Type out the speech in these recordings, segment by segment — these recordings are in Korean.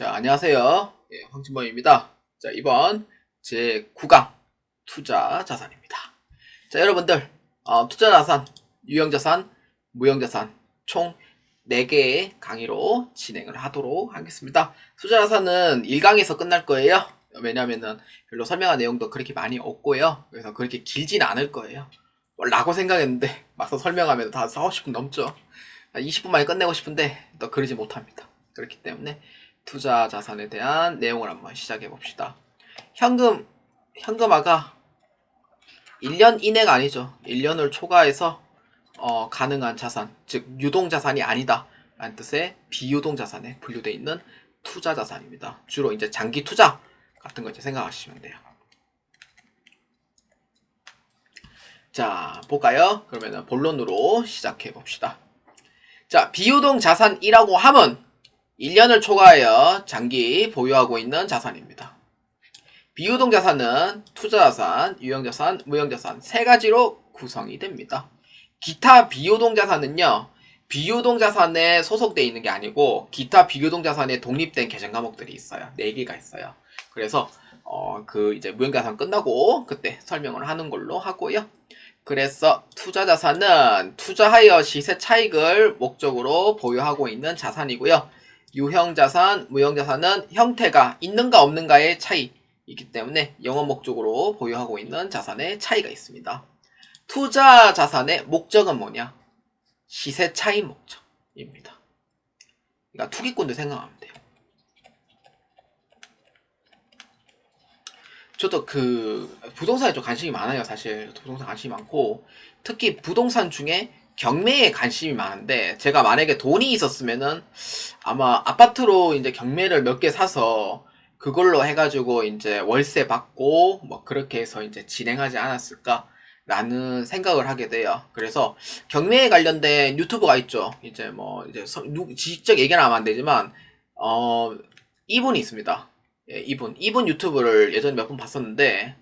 자, 안녕하세요. 예, 황진범입니다. 자, 이번 제 9강 투자 자산입니다. 자, 여러분들, 투자 자산, 유형 자산, 무형 자산 총 4개의 강의로 진행을 하도록 하겠습니다. 투자 자산은 1강에서 끝날 거예요. 왜냐면은 별로 설명한 내용도 그렇게 많이 없고요. 그래서 그렇게 길진 않을 거예요. 라고 생각했는데 막상 설명하면 다 40분 넘죠. 20분 만에 끝내고 싶은데 또 그러지 못합니다. 그렇기 때문에 투자 자산에 대한 내용을 한번 시작해 봅시다. 현금화가 1년 이내가 아니죠. 1년을 초과해서 가능한 자산, 즉 유동자산이 아니다 라는 뜻의 비유동자산에 분류되어 있는 투자 자산입니다. 주로 이제 장기 투자 같은 거 이제 생각하시면 돼요. 자, 볼까요? 그러면 본론으로 시작해 봅시다. 자, 비유동 자산이라고 하면 1년을 초과하여 장기 보유하고 있는 자산입니다. 비유동 자산은 투자자산, 유형자산, 무형자산 3가지로 구성이 됩니다. 기타 비유동 자산은요, 비유동 자산에 소속되어 있는 게 아니고 기타 비유동 자산에 독립된 계정 과목들이 있어요. 4개가 있어요. 그래서 이제 무형자산 끝나고 그때 설명을 하는 걸로 하고요. 그래서 투자자산은 투자하여 시세 차익을 목적으로 보유하고 있는 자산이고요. 유형자산, 무형자산은 형태가 있는가 없는가의 차이이기 때문에 영업 목적으로 보유하고 있는 자산의 차이가 있습니다. 투자 자산의 목적은 뭐냐? 시세 차익 목적입니다. 그러니까 투기꾼들 생각하면 돼요. 저도 부동산에 좀 관심이 많아요. 사실 부동산 관심이 많고 특히 부동산 중에 경매에 관심이 많은데 제가 만약에 돈이 있었으면은 아마 아파트로 이제 경매를 몇 개 사서 그걸로 해가지고 이제 월세 받고 뭐 그렇게 해서 이제 진행하지 않았을까라는 생각을 하게 돼요. 그래서 경매에 관련된 유튜버가 있죠. 이제 직접 얘기는 하면 안 되지만 이분이 있습니다. 예, 이분 유튜브를 예전에 몇 번 봤었는데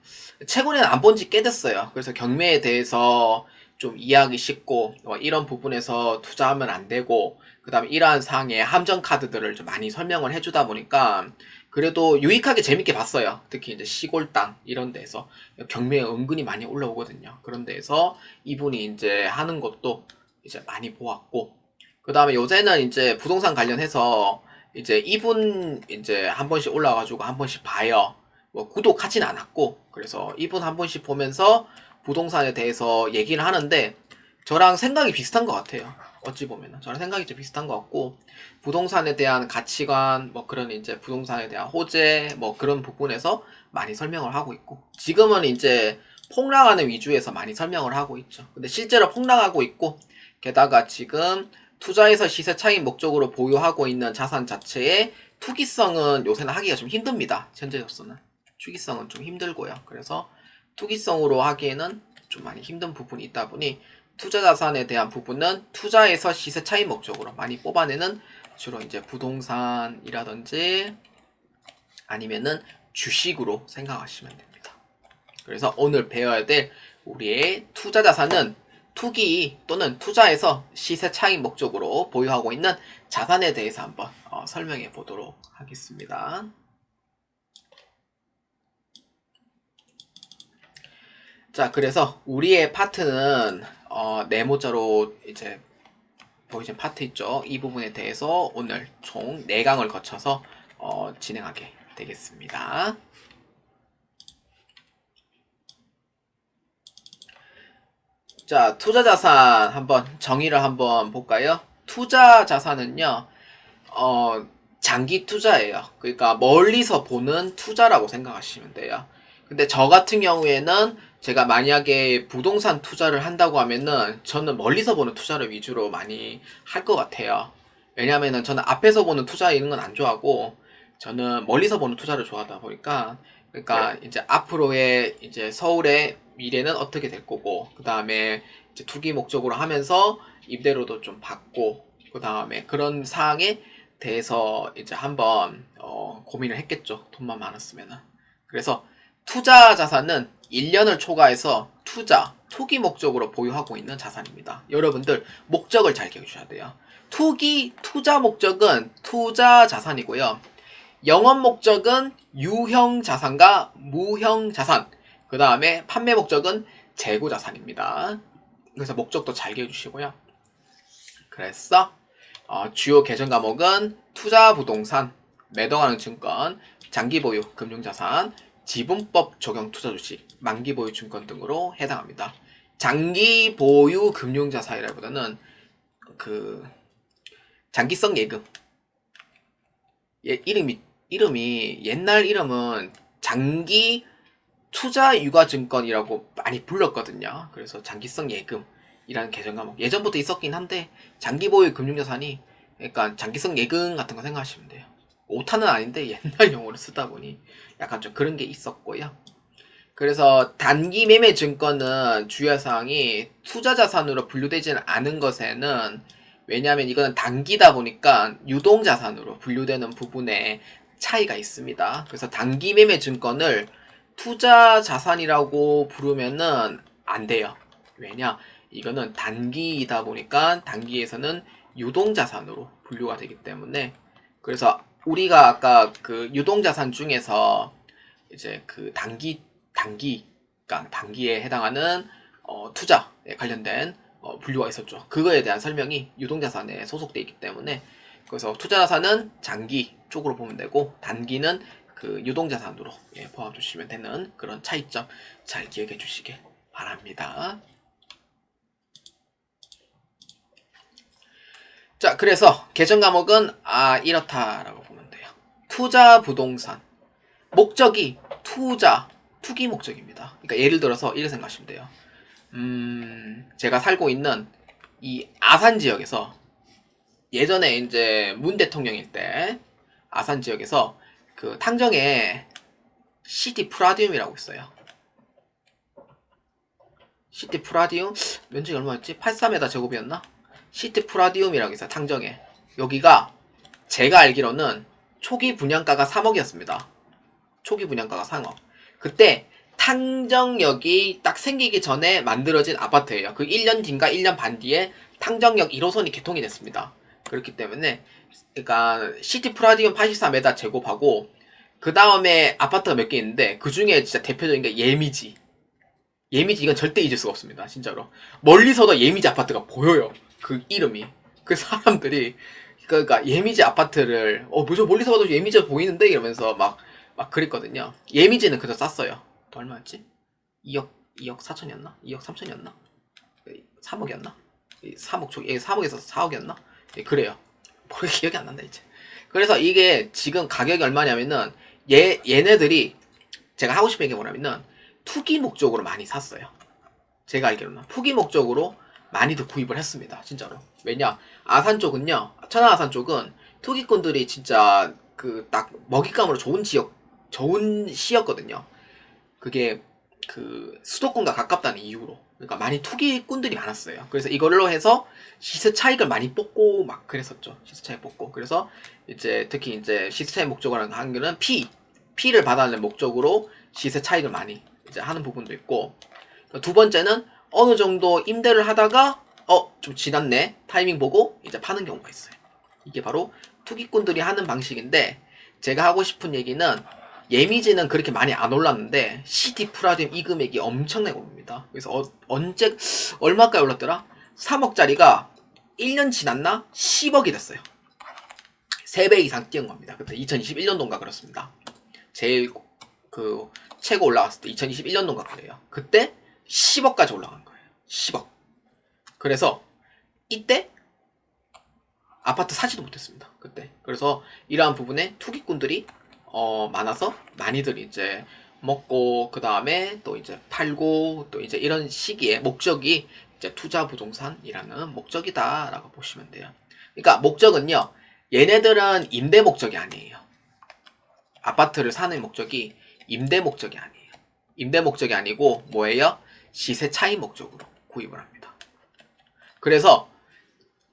최근에는 안 본 지 꽤 됐어요. 그래서 경매에 대해서 좀 이해하기 쉽고 이런 부분에서 투자하면 안 되고 그 다음에 이러한 사항의 함정 카드들을 좀 많이 설명을 해주다 보니까 그래도 유익하게 재밌게 봤어요. 특히 이제 시골 땅 이런 데서 경매에 은근히 많이 올라오거든요. 그런 데에서 이분이 이제 하는 것도 이제 많이 보았고 그 다음에 요새는 이제 부동산 관련해서 이제 이분 이제 한 번씩 올라와가지고 한 번씩 봐요. 뭐 구독하진 않았고 그래서 이분 한 번씩 보면서 부동산에 대해서 얘기를 하는데 저랑 생각이 비슷한 것 같아요. 어찌 보면 저랑 생각이 좀 비슷한 것 같고 부동산에 대한 가치관 뭐 그런 이제 부동산에 대한 호재 뭐 그런 부분에서 많이 설명을 하고 있고 지금은 이제 폭락하는 위주에서 많이 설명을 하고 있죠. 근데 실제로 폭락하고 있고 게다가 지금 투자에서 시세 차익 목적으로 보유하고 있는 자산 자체의 투기성은 요새는 하기가 좀 힘듭니다. 현재로서는 투기성은 좀 힘들고요. 그래서 투기성으로 하기에는 좀 많이 힘든 부분이 있다 보니 투자 자산에 대한 부분은 투자에서 시세 차익 목적으로 많이 뽑아내는 주로 이제 부동산이라든지 아니면은 주식으로 생각하시면 됩니다. 그래서 오늘 배워야 될 우리의 투자 자산은 투기 또는 투자에서 시세 차익 목적으로 보유하고 있는 자산에 대해서 한번 설명해 보도록 하겠습니다. 자, 그래서 우리의 파트는 네모자로 이제 보이시는 파트 있죠. 이 부분에 대해서 오늘 총 4강을 거쳐서 진행하게 되겠습니다. 자, 투자 자산 한번 정의를 한번 볼까요? 투자 자산은요, 장기 투자예요. 그러니까 멀리서 보는 투자라고 생각하시면 돼요. 근데 저 같은 경우에는 제가 만약에 부동산 투자를 한다고 하면은 저는 멀리서 보는 투자를 위주로 많이 할 것 같아요. 왜냐면은 저는 앞에서 보는 투자 이런 건 안 좋아하고 저는 멀리서 보는 투자를 좋아하다 보니까 그러니까 이제 앞으로의 이제 서울의 미래는 어떻게 될 거고 그 다음에 이제 투기 목적으로 하면서 임대료도 좀 받고 그 다음에 그런 사항에 대해서 이제 한번 고민을 했겠죠. 돈만 많았으면은. 그래서 투자 자산은 1년을 초과해서 투기 목적으로 보유하고 있는 자산입니다. 여러분들 목적을 잘 기억해 주셔야 돼요. 투자 목적은 투자 자산이고요. 영업 목적은 유형 자산과 무형 자산. 그 다음에 판매 목적은 재고 자산입니다. 그래서 목적도 잘 기억해 주시고요. 그래서 주요 개정 과목은 투자 부동산, 매도가능 증권, 장기 보유 금융자산, 지분법 적용 투자 주식, 만기 보유 증권 등으로 해당합니다. 장기 보유 금융자산이라기보다는 그 장기성 예금. 이름이 옛날 이름은 장기 투자 유가증권이라고 많이 불렀거든요. 그래서 장기성 예금이라는 개정 과목 예전부터 있었긴 한데 장기 보유 금융자산이 그러니까 장기성 예금 같은 거 생각하시면 돼요. 오타는 아닌데 옛날 용어를 쓰다 보니 약간 좀 그런 게 있었고요. 그래서 단기 매매 증권은 주의사항이 투자 자산으로 분류되지는 않은 것에는 왜냐하면 이거는 단기다 보니까 유동 자산으로 분류되는 부분에 차이가 있습니다. 그래서 단기 매매 증권을 투자 자산이라고 부르면은 안 돼요. 왜냐? 이거는 단기이다 보니까 단기에서는 유동 자산으로 분류가 되기 때문에 그래서 우리가 아까 그 유동 자산 중에서 이제 그 그러니까 단기에 해당하는 투자에 관련된 분류가 있었죠. 그거에 대한 설명이 유동자산에 소속되어 있기 때문에 그래서 투자자산은 장기 쪽으로 보면 되고 단기는 그 유동자산으로 포함해 주시면 되는 그런 차이점 잘 기억해 주시길 바랍니다. 자, 그래서 개정 과목은 이렇다라고 보면 돼요. 투자 부동산 목적이 투기 목적입니다. 그러니까 예를 들어서 이렇게 생각하시면 돼요. 제가 살고 있는 이 아산 지역에서 예전에 이제 문 대통령일 때 아산 지역에서 그 탕정에 시티 프라디움이라고 있어요. 시티 프라디움 면적이 얼마였지? 83m 제곱이었나? 시티 프라디움이라고 있어요. 탕정에. 여기가 제가 알기로는 초기 분양가가 3억이었습니다. 초기 분양가가 3억. 그때 탕정역이 딱 생기기 전에 만들어진 아파트예요. 그 1년 뒤인가 1년 반 뒤에 탕정역 1호선이 개통이 됐습니다. 그렇기 때문에 그러니까 시티 프라디움 84m 제곱하고 그 다음에 아파트가 몇 개 있는데 그 중에 진짜 대표적인 게 예미지. 예미지 이건 절대 잊을 수가 없습니다. 진짜로. 멀리서도 예미지 아파트가 보여요. 그 이름이. 그 사람들이 그러니까 예미지 아파트를 뭐죠 멀리서 봐도 예미지가 보이는데 이러면서 막 그랬거든요. 예미지는 그저 쌌어요. 또 얼마였지? 2억 4천이었나? 2억 3천이었나? 3억이었나? 3억 초, 3억에서 4억이었나? 그래요. 뭐 기억이 안 난다 이제. 그래서 이게 지금 가격이 얼마냐면은 얘네들이 제가 하고 싶은 얘기가 뭐냐면은 투기 목적으로 많이 샀어요. 제가 알기로는 투기 목적으로 많이들 구입을 했습니다. 진짜로. 왜냐? 아산 쪽은요. 천안아산 쪽은 투기꾼들이 진짜 그 딱 먹잇감으로 좋은 시였거든요. 그게 그 수도권과 가깝다는 이유로. 그러니까 많이 투기꾼들이 많았어요. 그래서 이걸로 해서 시세 차익을 많이 뽑고 막 그랬었죠. 시세 차익 뽑고. 그래서 이제 특히 이제 시세 차익 목적으로 하는 거는 피를 받아내는 목적으로 시세 차익을 많이 이제 하는 부분도 있고. 두 번째는 어느 정도 임대를 하다가 좀 지났네 타이밍 보고 이제 파는 경우가 있어요. 이게 바로 투기꾼들이 하는 방식인데 제가 하고 싶은 얘기는 예미지는 그렇게 많이 안 올랐는데 시티 프라디움 이 금액이 엄청나게 오릅니다. 그래서 얼마까지 올랐더라? 3억짜리가 1년 지났나? 10억이 됐어요. 3배 이상 뛰은 겁니다. 그때 2021년도인가 그렇습니다. 제일 그 최고 올라갔을 때 2021년도인가 그래요. 그때 10억까지 올라간 거예요. 10억. 그래서 이때 아파트 사지도 못했습니다. 그때. 그래서 이러한 부분에 투기꾼들이 많아서 많이들 이제 먹고 그 다음에 또 이제 팔고 또 이제 이런 시기에 목적이 이제 투자 부동산이라는 목적이다라고 보시면 돼요. 그러니까 목적은요. 얘네들은 임대 목적이 아니에요. 아파트를 사는 목적이 임대 목적이 아니에요. 임대 목적이 아니고 뭐예요? 시세 차이 목적으로 구입을 합니다. 그래서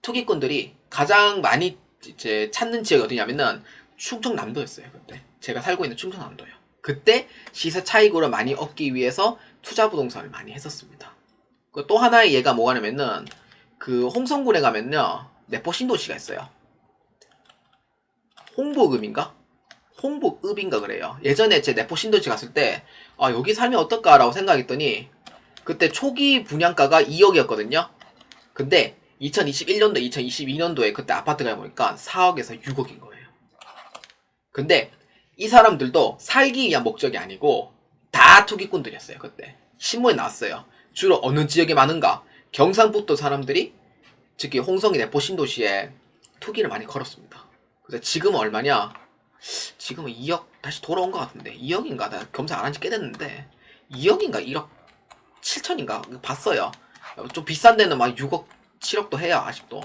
투기꾼들이 가장 많이 이제 찾는 지역이 어디냐면은 충청남도였어요. 그때 제가 살고 있는 충청남도요. 그때 시세 차익으로 많이 얻기 위해서 투자 부동산을 많이 했었습니다. 또 하나의 예가 뭐냐면은 그 홍성군에 가면요 내포 신도시가 있어요. 홍보금인가? 송북읍인가 그래요. 예전에 제 내포 신도시 갔을 때 여기 살면 어떨까라고 생각했더니 그때 초기 분양가가 2억이었거든요. 근데 2021년도, 2022년도에 그때 아파트 가보니까 4억에서 6억인 거예요. 근데 이 사람들도 살기 위한 목적이 아니고 다 투기꾼들이었어요. 그때 신문에 나왔어요. 주로 어느 지역에 많은가? 경상북도 사람들이 특히 홍성이 내포 신도시에 투기를 많이 걸었습니다. 그래서 지금은 얼마냐? 지금은 2억 다시 돌아온 것 같은데 2억인가? 나 검사 안 한 지 꽤 됐는데 2억인가 1억 7천인가 봤어요. 좀 비싼 데는 막 6억 7억도 해요 아직도.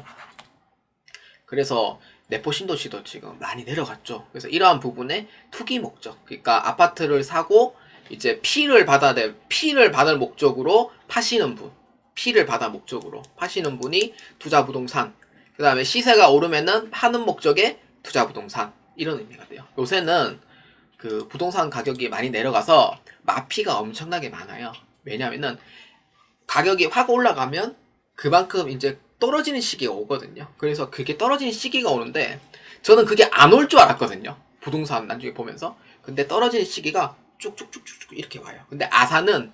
그래서 내포 신도시도 지금 많이 내려갔죠. 그래서 이러한 부분에 투기 목적, 그러니까 아파트를 사고 이제 피를 받을 목적으로 파시는 분, 피를 받아 목적으로 파시는 분이 투자 부동산. 그 다음에 시세가 오르면은 파는 목적의 투자 부동산, 이런 의미가 돼요. 요새는 그 부동산 가격이 많이 내려가서 마피가 엄청나게 많아요. 왜냐면은 가격이 확 올라가면 그만큼 이제 떨어지는 시기가 오거든요. 그래서 그게 떨어지는 시기가 오는데 저는 그게 안 올 줄 알았거든요. 부동산 나중에 보면서. 근데 떨어지는 시기가 쭉쭉쭉쭉 이렇게 와요. 근데 아산은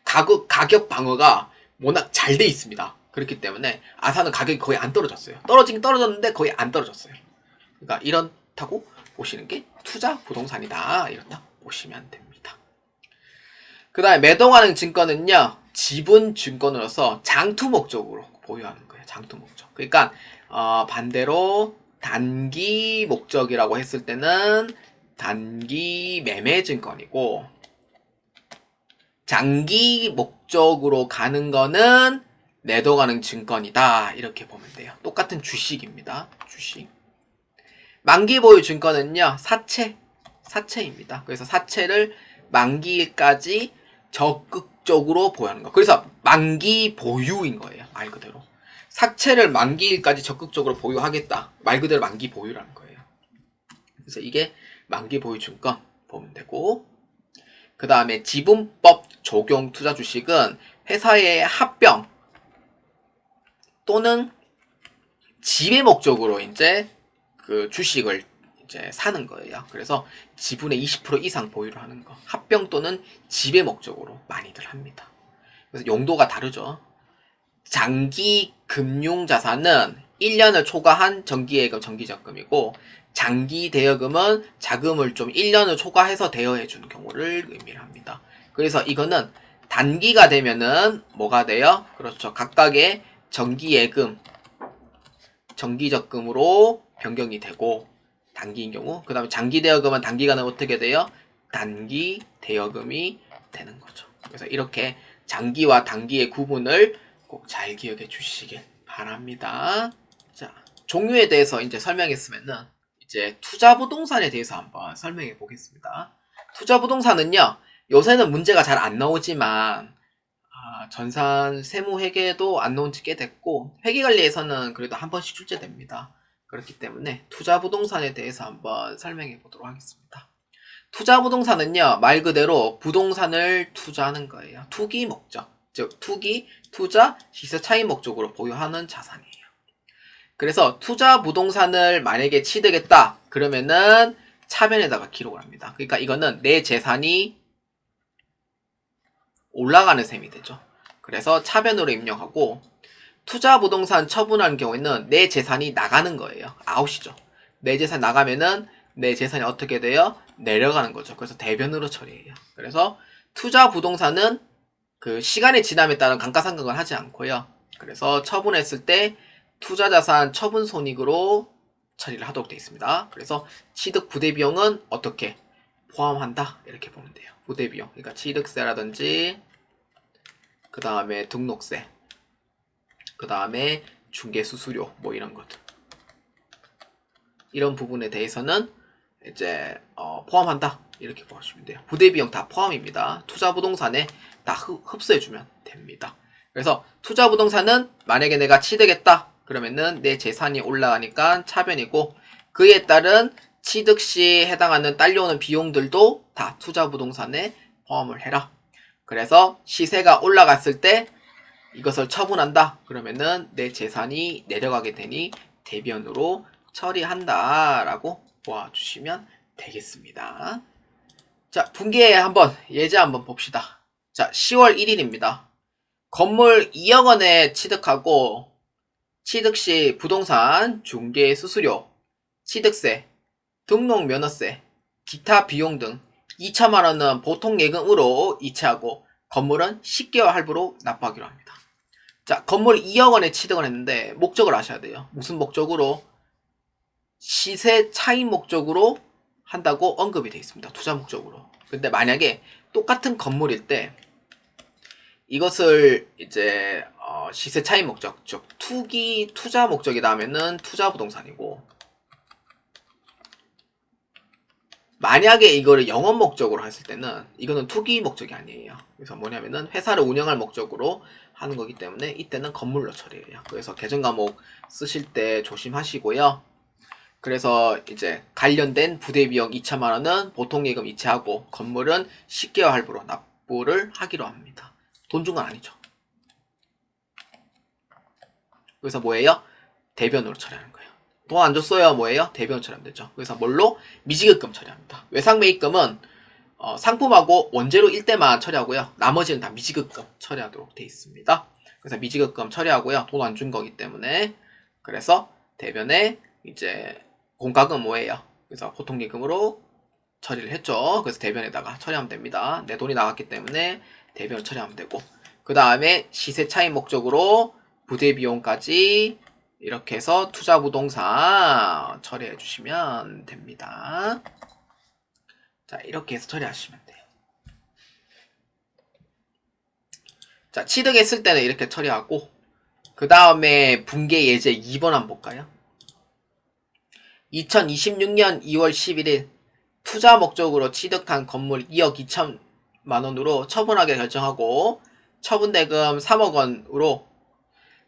가격 방어가 워낙 잘 돼 있습니다. 그렇기 때문에 아산은 가격이 거의 안 떨어졌어요. 떨어지긴 떨어졌는데 거의 안 떨어졌어요. 그러니까 이렇다고 보시는 게 투자 부동산이다. 이렇다 보시면 됩니다. 그 다음에 매도하는 증권은요, 지분 증권으로서 장투 목적으로 보유하는 거예요. 장투 목적. 그러니까 반대로 단기 목적이라고 했을 때는 단기 매매 증권이고, 장기 목적으로 가는 거는 매도 가능 증권이다. 이렇게 보면 돼요. 똑같은 주식입니다. 주식. 만기 보유 증권은요, 사채입니다. 그래서 사채를 만기일까지 적극적으로 보유하는 거. 그래서 만기 보유인 거예요. 말 그대로. 사채를 만기일까지 적극적으로 보유하겠다. 말 그대로 만기 보유라는 거예요. 그래서 이게 만기 보유 증권 보면 되고, 그 다음에 지분법 적용 투자 주식은 회사의 합병 또는 지배 목적으로 이제 그 주식을 이제 사는 거예요. 그래서 지분의 20% 이상 보유를 하는 거. 합병 또는 지배 목적으로 많이들 합니다. 그래서 용도가 다르죠. 장기 금융 자산은 1년을 초과한 정기예금, 정기적금이고, 장기 대여금은 자금을 좀 1년을 초과해서 대여해 주는 경우를 의미를 합니다. 그래서 이거는 단기가 되면은 뭐가 돼요? 그렇죠. 각각의 정기예금, 정기적금으로 변경이 되고, 단기인 경우, 그 다음에 장기 대여금은 단기간은 어떻게 돼요? 단기 대여금이 되는 거죠. 그래서 이렇게 장기와 단기의 구분을 꼭 잘 기억해 주시길 바랍니다. 자, 종류에 대해서 이제 설명했으면은 이제 투자 부동산에 대해서 한번 설명해 보겠습니다. 투자 부동산은요, 요새는 문제가 잘 안 나오지만 전산 세무 회계도 안 나온 지 꽤 됐고, 회계관리에서는 그래도 한 번씩 출제됩니다. 그렇기 때문에 투자 부동산에 대해서 한번 설명해 보도록 하겠습니다. 투자 부동산은요, 말 그대로 부동산을 투자하는 거예요. 투기 목적, 즉 투기, 투자, 시세 차익 목적으로 보유하는 자산이에요. 그래서 투자 부동산을 만약에 취득했다 그러면은 차변에다가 기록을 합니다. 그러니까 이거는 내 재산이 올라가는 셈이 되죠. 그래서 차변으로 입력하고, 투자 부동산 처분하는 경우에는 내 재산이 나가는 거예요. 아웃이죠. 내 재산 나가면은 내 재산이 어떻게 돼요? 내려가는 거죠. 그래서 대변으로 처리해요. 그래서 투자 부동산은 그 시간의 지남에 따른 감가상각을 하지 않고요. 그래서 처분했을 때 투자자산 처분 손익으로 처리를 하도록 되어 있습니다. 그래서 취득 부대비용은 어떻게 포함한다 이렇게 보면 돼요. 부대비용, 그러니까 취득세라든지 그 다음에 등록세, 그 다음에 중개수수료 뭐 이런 것들, 이런 부분에 대해서는 이제 포함한다 이렇게 보시면 돼요. 부대비용 다 포함입니다. 투자 부동산에 다 흡수해주면 됩니다. 그래서 투자 부동산은 만약에 내가 취득했다 그러면은 내 재산이 올라가니까 차변이고, 그에 따른 취득 시 해당하는 딸려오는 비용들도 다 투자 부동산에 포함을 해라. 그래서 시세가 올라갔을 때 이것을 처분한다 그러면은 내 재산이 내려가게 되니 대변으로 처리한다 라고 보아주시면 되겠습니다. 자, 분기에 한번 예제 한번 봅시다. 자, 10월 1일입니다. 건물 2억 원에 취득하고 취득 시 부동산 중개 수수료, 취득세, 등록 면허세, 기타 비용 등 2천만 원은 보통 예금으로 이체하고 건물은 10개월 할부로 납부하기로 합니다. 자, 건물 2억 원에 취득을 했는데 목적을 아셔야 돼요. 무슨 목적으로? 시세 차익 목적으로 한다고 언급이 되어 있습니다. 투자 목적으로. 근데 만약에 똑같은 건물일 때 이것을 이제 시세 차익 목적, 즉 투기 투자 목적이다 하면은 투자 부동산이고, 만약에 이거를 영업 목적으로 했을 때는 이거는 투기 목적이 아니에요. 그래서 뭐냐면은 회사를 운영할 목적으로 하는 거기 때문에 이때는 건물로 처리해요. 그래서 계정 과목 쓰실 때 조심하시고요. 그래서 이제 관련된 부대 비용 2천만 원은 보통 예금 이체하고 건물은 10개월 할부로 납부를 하기로 합니다. 돈 준 건 아니죠. 그래서 뭐예요? 대변으로 처리하는 거예요. 돈 안 줬어요. 뭐예요? 대변으로 처리하면 되죠. 그래서 뭘로? 미지급금 처리합니다. 외상매입금은 상품하고 원재료 1대만 처리하고요. 나머지는 다 미지급금 처리하도록 되어 있습니다. 그래서 미지급금 처리하고요. 돈 안 준 거기 때문에. 그래서 대변에 이제 공과금 뭐예요? 그래서 보통예금으로 처리를 했죠. 그래서 대변에다가 처리하면 됩니다. 내 돈이 나갔기 때문에 대변을 처리하면 되고, 그 다음에 시세 차익 목적으로 부대 비용까지 이렇게 해서 투자 부동산 처리해 주시면 됩니다. 자, 이렇게 해서 처리하시면 돼요. 자, 취득했을 때는 이렇게 처리하고, 그 다음에 분계 예제 2번 한번 볼까요? 2026년 2월 11일 투자 목적으로 취득한 건물 2억 2천만 원으로 처분하게 결정하고 처분대금 3억 원으로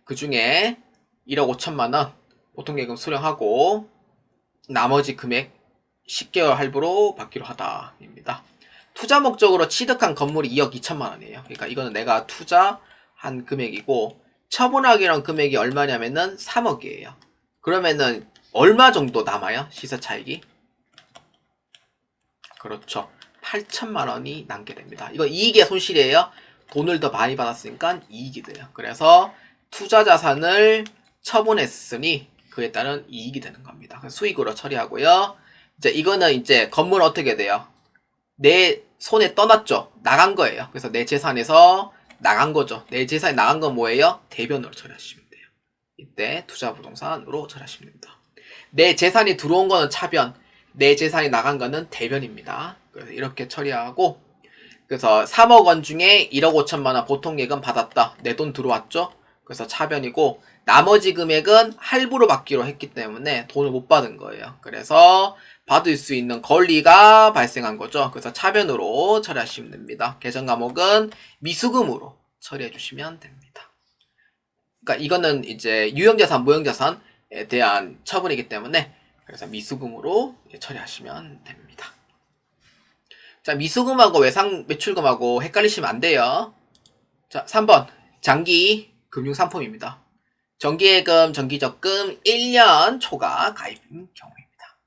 그 중에 1억 5천만 원 보통예금 수령하고 나머지 금액 10개월 할부로 받기로 하다입니다. 투자 목적으로 취득한 건물이 2억 2천만 원이에요. 그러니까 이거는 내가 투자한 금액이고 처분하기로 한 금액이 얼마냐면은 3억이에요. 그러면은 얼마 정도 남아요? 시세 차익이? 그렇죠. 8천만 원이 남게 됩니다. 이거 이익이야 손실이에요? 돈을 더 많이 받았으니까 이익이 돼요. 그래서 투자 자산을 처분했으니 그에 따른 이익이 되는 겁니다. 수익으로 처리하고요. 이제 이거는 이제 건물은 어떻게 돼요? 내 손에 떠났죠. 나간 거예요. 그래서 내 재산에서 나간 거죠. 내 재산이 나간 건 뭐예요? 대변으로 처리하시면 돼요. 이때 투자 부동산으로 처리하시면 됩니다. 내 재산이 들어온 거는 차변, 내 재산이 나간 거는 대변입니다. 그래서 이렇게 처리하고, 그래서 3억 원 중에 1억 5천만 원 보통 예금 받았다. 내 돈 들어왔죠? 그래서 차변이고, 나머지 금액은 할부로 받기로 했기 때문에 돈을 못 받은 거예요. 그래서 받을 수 있는 권리가 발생한 거죠. 그래서 차변으로 처리하시면 됩니다. 계정 과목은 미수금으로 처리해 주시면 됩니다. 그러니까 이거는 이제 유형자산, 무형자산에 대한 처분이기 때문에 그래서 미수금으로 처리하시면 됩니다. 자, 미수금하고 외상 매출금하고 헷갈리시면 안 돼요. 자, 3번 장기 금융상품입니다. 정기예금, 정기적금 1년 초과 가입인 경우입니다.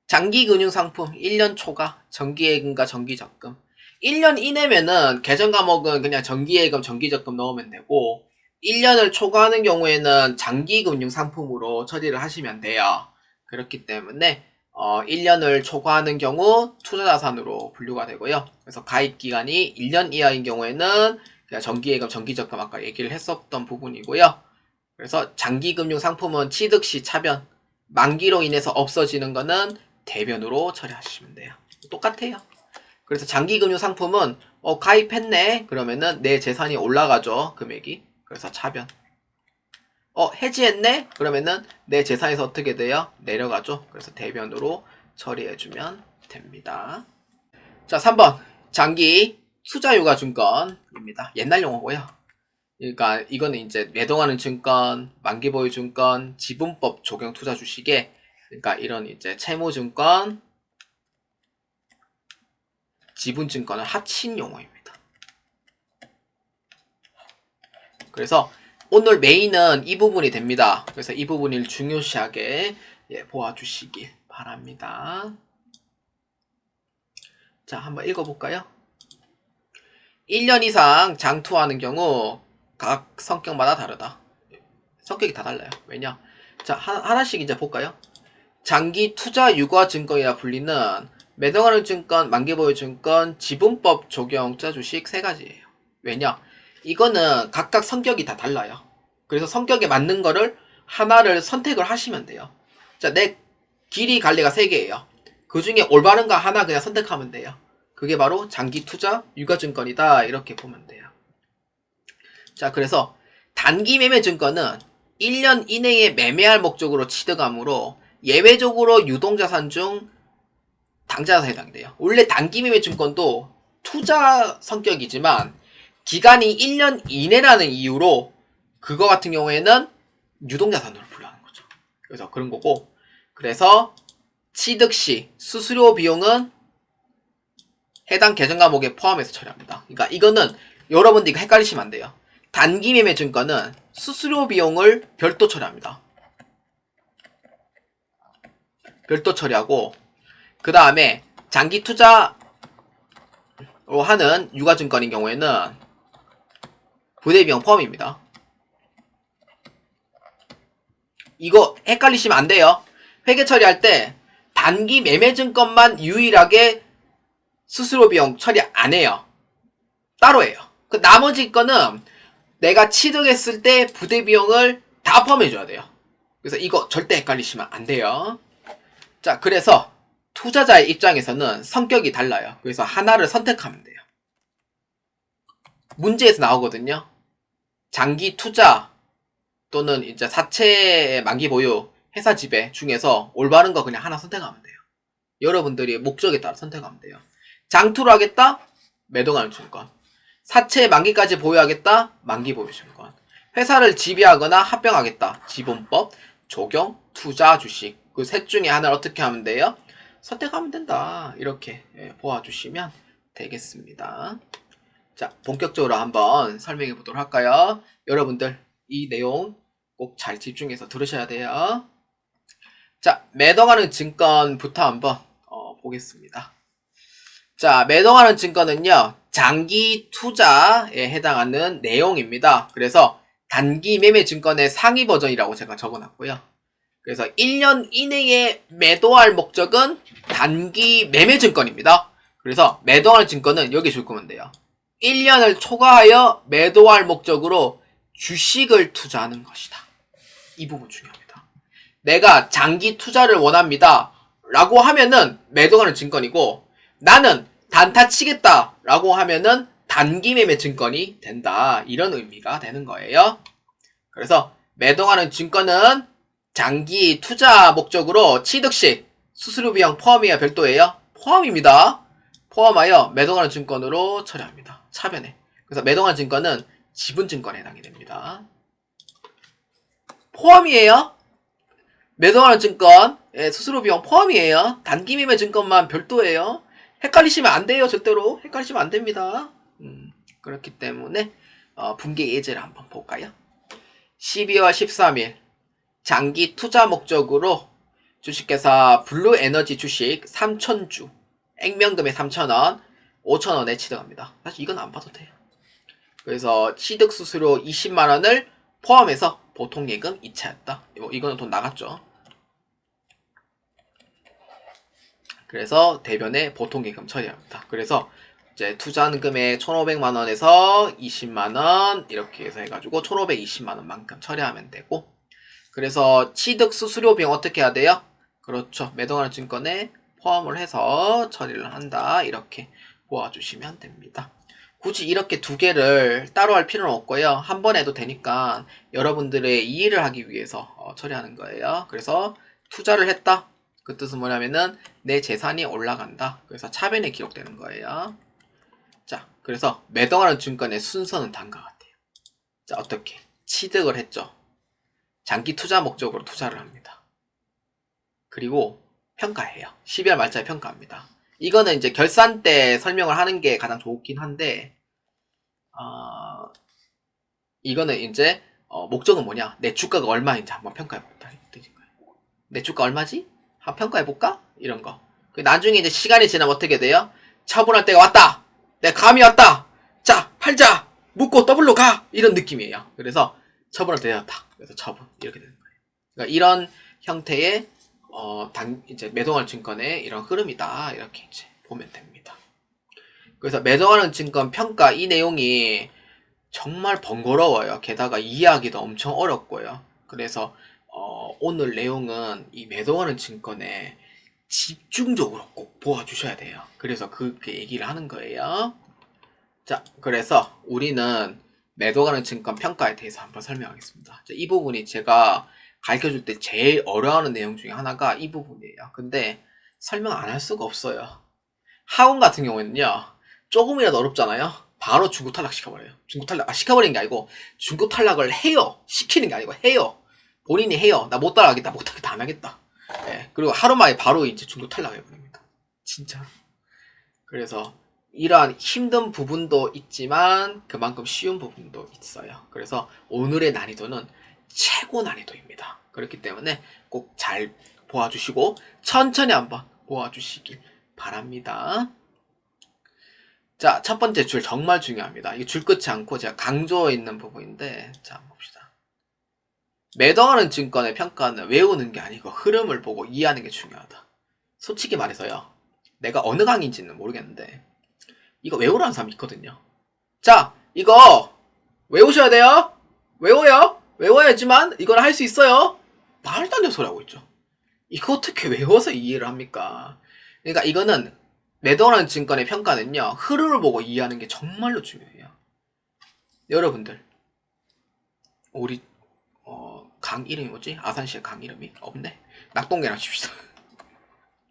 장기금융상품 1년 초과 정기예금과 정기적금 1년 이내면은 계정 과목은 그냥 정기예금, 정기적금 넣으면 되고 1년을 초과하는 경우에는 장기금융상품으로 처리를 하시면 돼요. 그렇기 때문에 1년을 초과하는 경우 투자자산으로 분류가 되고요. 그래서 가입기간이 1년 이하인 경우에는 그냥 정기예금, 정기적금 아까 얘기를 했었던 부분이고요. 그래서 장기금융상품은 취득 시 차변, 만기로 인해서 없어지는 거는 대변으로 처리하시면 돼요. 똑같아요. 그래서 장기금융상품은 가입했네 그러면은 내 재산이 올라가죠. 금액이. 그래서 차변. 해지했네? 그러면은 내 재산에서 어떻게 돼요? 내려가죠. 그래서 대변으로 처리해주면 됩니다. 자, 3번. 장기 투자유가증권입니다. 옛날 용어고요. 그러니까 이거는 이제 매동하는 증권, 만기 보유 증권, 지분법 적용 투자 주식에 그러니까 이런 이제 채무증권, 지분증권을 합친 용어입니다. 그래서 오늘 메인은 이 부분이 됩니다. 그래서 이 부분을 중요시하게 보아주시길 바랍니다. 자, 한번 읽어볼까요? 1년 이상 장투하는 경우 각 성격마다 다르다. 성격이 다 달라요. 왜냐? 자, 하나씩 이제 볼까요? 장기 투자 유과 증권이라 불리는 매도가능 증권, 만기보유 증권, 지분법 적용자 주식 세 가지예요. 왜냐? 이거는 각각 성격이 다 달라요. 그래서 성격에 맞는 거를 하나를 선택을 하시면 돼요. 자, 내 길이 갈래가 세 개예요. 그 중에 올바른 거 하나 그냥 선택하면 돼요. 그게 바로 장기 투자 유가 증권이다. 이렇게 보면 돼요. 자, 그래서 단기 매매 증권은 1년 이내에 매매할 목적으로 취득하므로 예외적으로 유동자산 중 당좌자산에 해당돼요. 원래 단기 매매 증권도 투자 성격이지만 기간이 1년 이내라는 이유로 그거 같은 경우에는 유동자산으로 분류하는 거죠. 그래서 그런 거고, 그래서 취득 시 수수료 비용은 해당 계정 과목에 포함해서 처리합니다. 그러니까 이거는 여러분들 이거 헷갈리시면 안 돼요. 단기 매매 증권은 수수료 비용을 별도 처리합니다. 별도 처리하고, 그 다음에 장기 투자로 하는 유가증권인 경우에는 부대비용 포함입니다. 이거 헷갈리시면 안 돼요. 회계 처리할 때 단기 매매 증권만 유일하게 수수료 비용 처리 안 해요. 따로 해요. 그 나머지 거는 내가 취득했을 때 부대 비용을 다 포함해줘야 돼요. 그래서 이거 절대 헷갈리시면 안 돼요. 자, 그래서 투자자의 입장에서는 성격이 달라요. 그래서 하나를 선택하면 돼요. 문제에서 나오거든요. 장기 투자 또는 이제 사채 만기 보유 회사 지배 중에서 올바른 거 그냥 하나 선택하면 돼요. 여러분들이 목적에 따라 선택하면 돼요. 장투를 하겠다? 매도가능 증권. 사채 만기까지 보유하겠다? 만기 보유 증권. 회사를 지배하거나 합병하겠다? 지분법, 적용, 투자, 주식. 그 셋 중에 하나를 어떻게 하면 돼요? 선택하면 된다. 이렇게 보아주시면 되겠습니다. 자, 본격적으로 한번 설명해 보도록 할까요? 여러분들 이 내용 꼭 잘 집중해서 들으셔야 돼요. 자, 매도가능 증권부터 한번 보겠습니다. 자, 매도가능 증권은요, 장기 투자에 해당하는 내용입니다. 그래서 단기 매매 증권의 상위 버전이라고 제가 적어놨고요. 그래서 1년 이내에 매도할 목적은 단기 매매 증권입니다. 그래서 매도할 증권은 여기 줄 거면 돼요. 1년을 초과하여 매도할 목적으로 주식을 투자하는 것이다. 이 부분 중요합니다. 내가 장기 투자를 원합니다. 라고 하면은 매도하는 증권이고, 나는 단타 치겠다 라고 하면은 단기 매매 증권이 된다. 이런 의미가 되는 거예요. 그래서 매도하는 증권은 장기 투자 목적으로 취득 시 수수료 비용 포함이야 별도예요? 포함입니다. 포함하여 매도가능 증권으로 처리합니다. 차변에. 그래서 매도가능 증권은 지분증권에 해당이 됩니다. 포함이에요. 매도가능 증권 수수료 비용 포함이에요. 단기 매매 증권만 별도예요. 헷갈리시면 안 돼요. 절대로 헷갈리시면 안 됩니다. 그렇기 때문에 분기 예제를 한번 볼까요? 12월 13일 장기 투자 목적으로 주식회사 블루에너지 주식 3,000주 액면금액 3,000원 5,000원에 취득합니다. 사실 이건 안 봐도 돼요. 그래서 취득 수수료 20만원을 포함해서 보통예금 2차였다. 이거는 돈 나갔죠. 그래서 대변에 보통예금 처리합니다. 그래서 이제 투자하는 금액 1,500만원에서 20만원 이렇게 해서 해가지고 1,520만원만큼 처리하면 되고, 그래서 취득 수수료 비용 어떻게 해야 돼요? 그렇죠. 매도가능 증권에 포함을 해서 처리를 한다. 이렇게 보아주시면 됩니다. 굳이 이렇게 두 개를 따로 할 필요는 없고요. 한 번 해도 되니까 여러분들의 이해를 하기 위해서 처리하는 거예요. 그래서 투자를 했다. 그 뜻은 뭐냐면은 내 재산이 올라간다. 그래서 차변에 기록되는 거예요. 자, 그래서 매도가능 증권의 순서는 다음과 같아요. 자, 어떻게? 취득을 했죠. 장기 투자 목적으로 투자를 합니다. 그리고 평가해요. 12월 말짜리 평가합니다. 이거는 이제 결산 때 설명을 하는 게 가장 좋긴 한데, 이거는 이제 목적은 뭐냐? 내 주가가 얼마인지 한번 평가해볼까? 내 주가 얼마지? 한번 평가해볼까? 이런 거. 나중에 이제 시간이 지나면 어떻게 돼요? 처분할 때가 왔다. 내 감이 왔다. 자, 팔자. 묶고 더블로 가. 이런 느낌이에요. 그래서 처분할 때가 왔다. 그래서 처분. 이렇게 되는 거예요. 그러니까 이런 형태의 이제 매도하는 증권의 이런 흐름이다. 이렇게 이제 보면 됩니다. 그래서 매도하는 증권 평가 이 내용이 정말 번거로워요. 게다가 이해하기도 엄청 어렵고요. 그래서 오늘 내용은 이 매도하는 증권에 집중적으로 꼭 보아주셔야 돼요. 그래서 그렇게 얘기를 하는 거예요. 자, 그래서 우리는 매도가는 증권 평가에 대해서 한번 설명하겠습니다. 자, 이 부분이 제가 가르쳐줄 때 제일 어려워하는 내용 중에 하나가 이 부분이에요. 근데 설명 안 할 수가 없어요. 학원 같은 경우에는요, 조금이라도 어렵잖아요? 바로 중고 탈락 시켜버려요. 중고 탈락, 시켜버리는 게 아니고, 중고 탈락을 해요. 시키는 게 아니고, 해요. 본인이 해요. 나 못 따라가겠다, 못하겠다, 안 하겠다. 예, 그리고 하루 만에 바로 이제 중고 탈락해버립니다. 진짜. 그래서, 이러한 힘든 부분도 있지만, 그만큼 쉬운 부분도 있어요. 그래서, 오늘의 난이도는 최고 난이도입니다. 그렇기 때문에 꼭 잘 보아주시고, 천천히 한번 보아주시길 바랍니다. 자, 첫 번째 줄 정말 중요합니다. 이게 줄 끝이 않고 제가 강조해 있는 부분인데, 자, 한번 봅시다. 매도하는 증권의 평가는 외우는 게 아니고 흐름을 보고 이해하는 게 중요하다. 솔직히 말해서요, 내가 어느 강인지는 모르겠는데 이거 외우라는 사람이 있거든요. 자, 이거 외우셔야 돼요. 외워요. 외워야지만 이걸 할 수 있어요. 말도 안 되는 소리 하고 있죠. 이거 어떻게 외워서 이해를 합니까? 그러니까 이거는 매도하는 증권의 평가는요, 흐름을 보고 이해하는 게 정말로 중요해요. 여러분들, 우리 강 이름이 뭐지? 아산시의 강 이름이 없네. 낙동강 하십시다.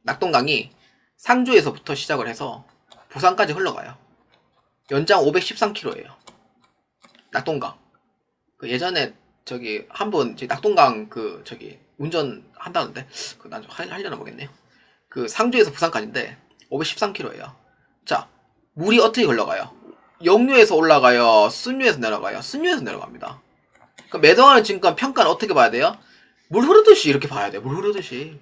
낙동강이 상주에서부터 시작을 해서 부산까지 흘러가요. 연장 513km예요. 낙동강. 그 예전에 저기 한 번 낙동강 그 저기 운전한다는데 그 난 좀 하려나 모르겠네요. 그 상주에서 부산까지인데 513km예요. 자, 물이 어떻게 흘러가요? 역류에서 올라가요? 순류에서 내려가요? 순류에서 내려갑니다. 그럼 매도하는 증권 평가는 어떻게 봐야 돼요? 물 흐르듯이 이렇게 봐야 돼요. 물 흐르듯이.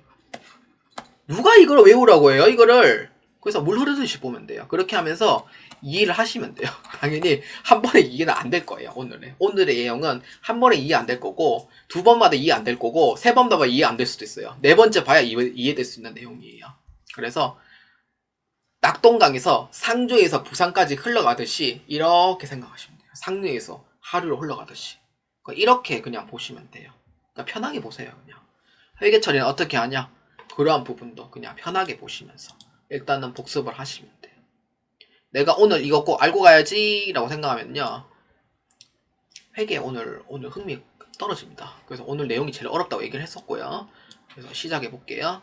누가 이걸 외우라고 해요? 이거를. 그래서 물 흐르듯이 보면 돼요. 그렇게 하면서 이해를 하시면 돼요. 당연히 한 번에 이해는 안 될 거예요. 오늘의 내용은 한 번에 이해 안 될 거고, 두 번마다 이해 안 될 거고, 세 번마다 이해 안 될 수도 있어요. 네 번째 봐야 이해될 수 있는 내용이에요. 그래서 낙동강에서 상주에서 부산까지 흘러가듯이 이렇게 생각하시면 돼요. 상류에서 하류로 흘러가듯이. 이렇게 그냥 보시면 돼요. 그러니까 편하게 보세요. 그냥 회계 처리는 어떻게 하냐? 그러한 부분도 그냥 편하게 보시면서 일단은 복습을 하시면 돼요. 내가 오늘 이거 꼭 알고 가야지 라고 생각하면요, 회계에 오늘 흥미 떨어집니다. 그래서 오늘 내용이 제일 어렵다고 얘기를 했었고요. 그래서 시작해 볼게요.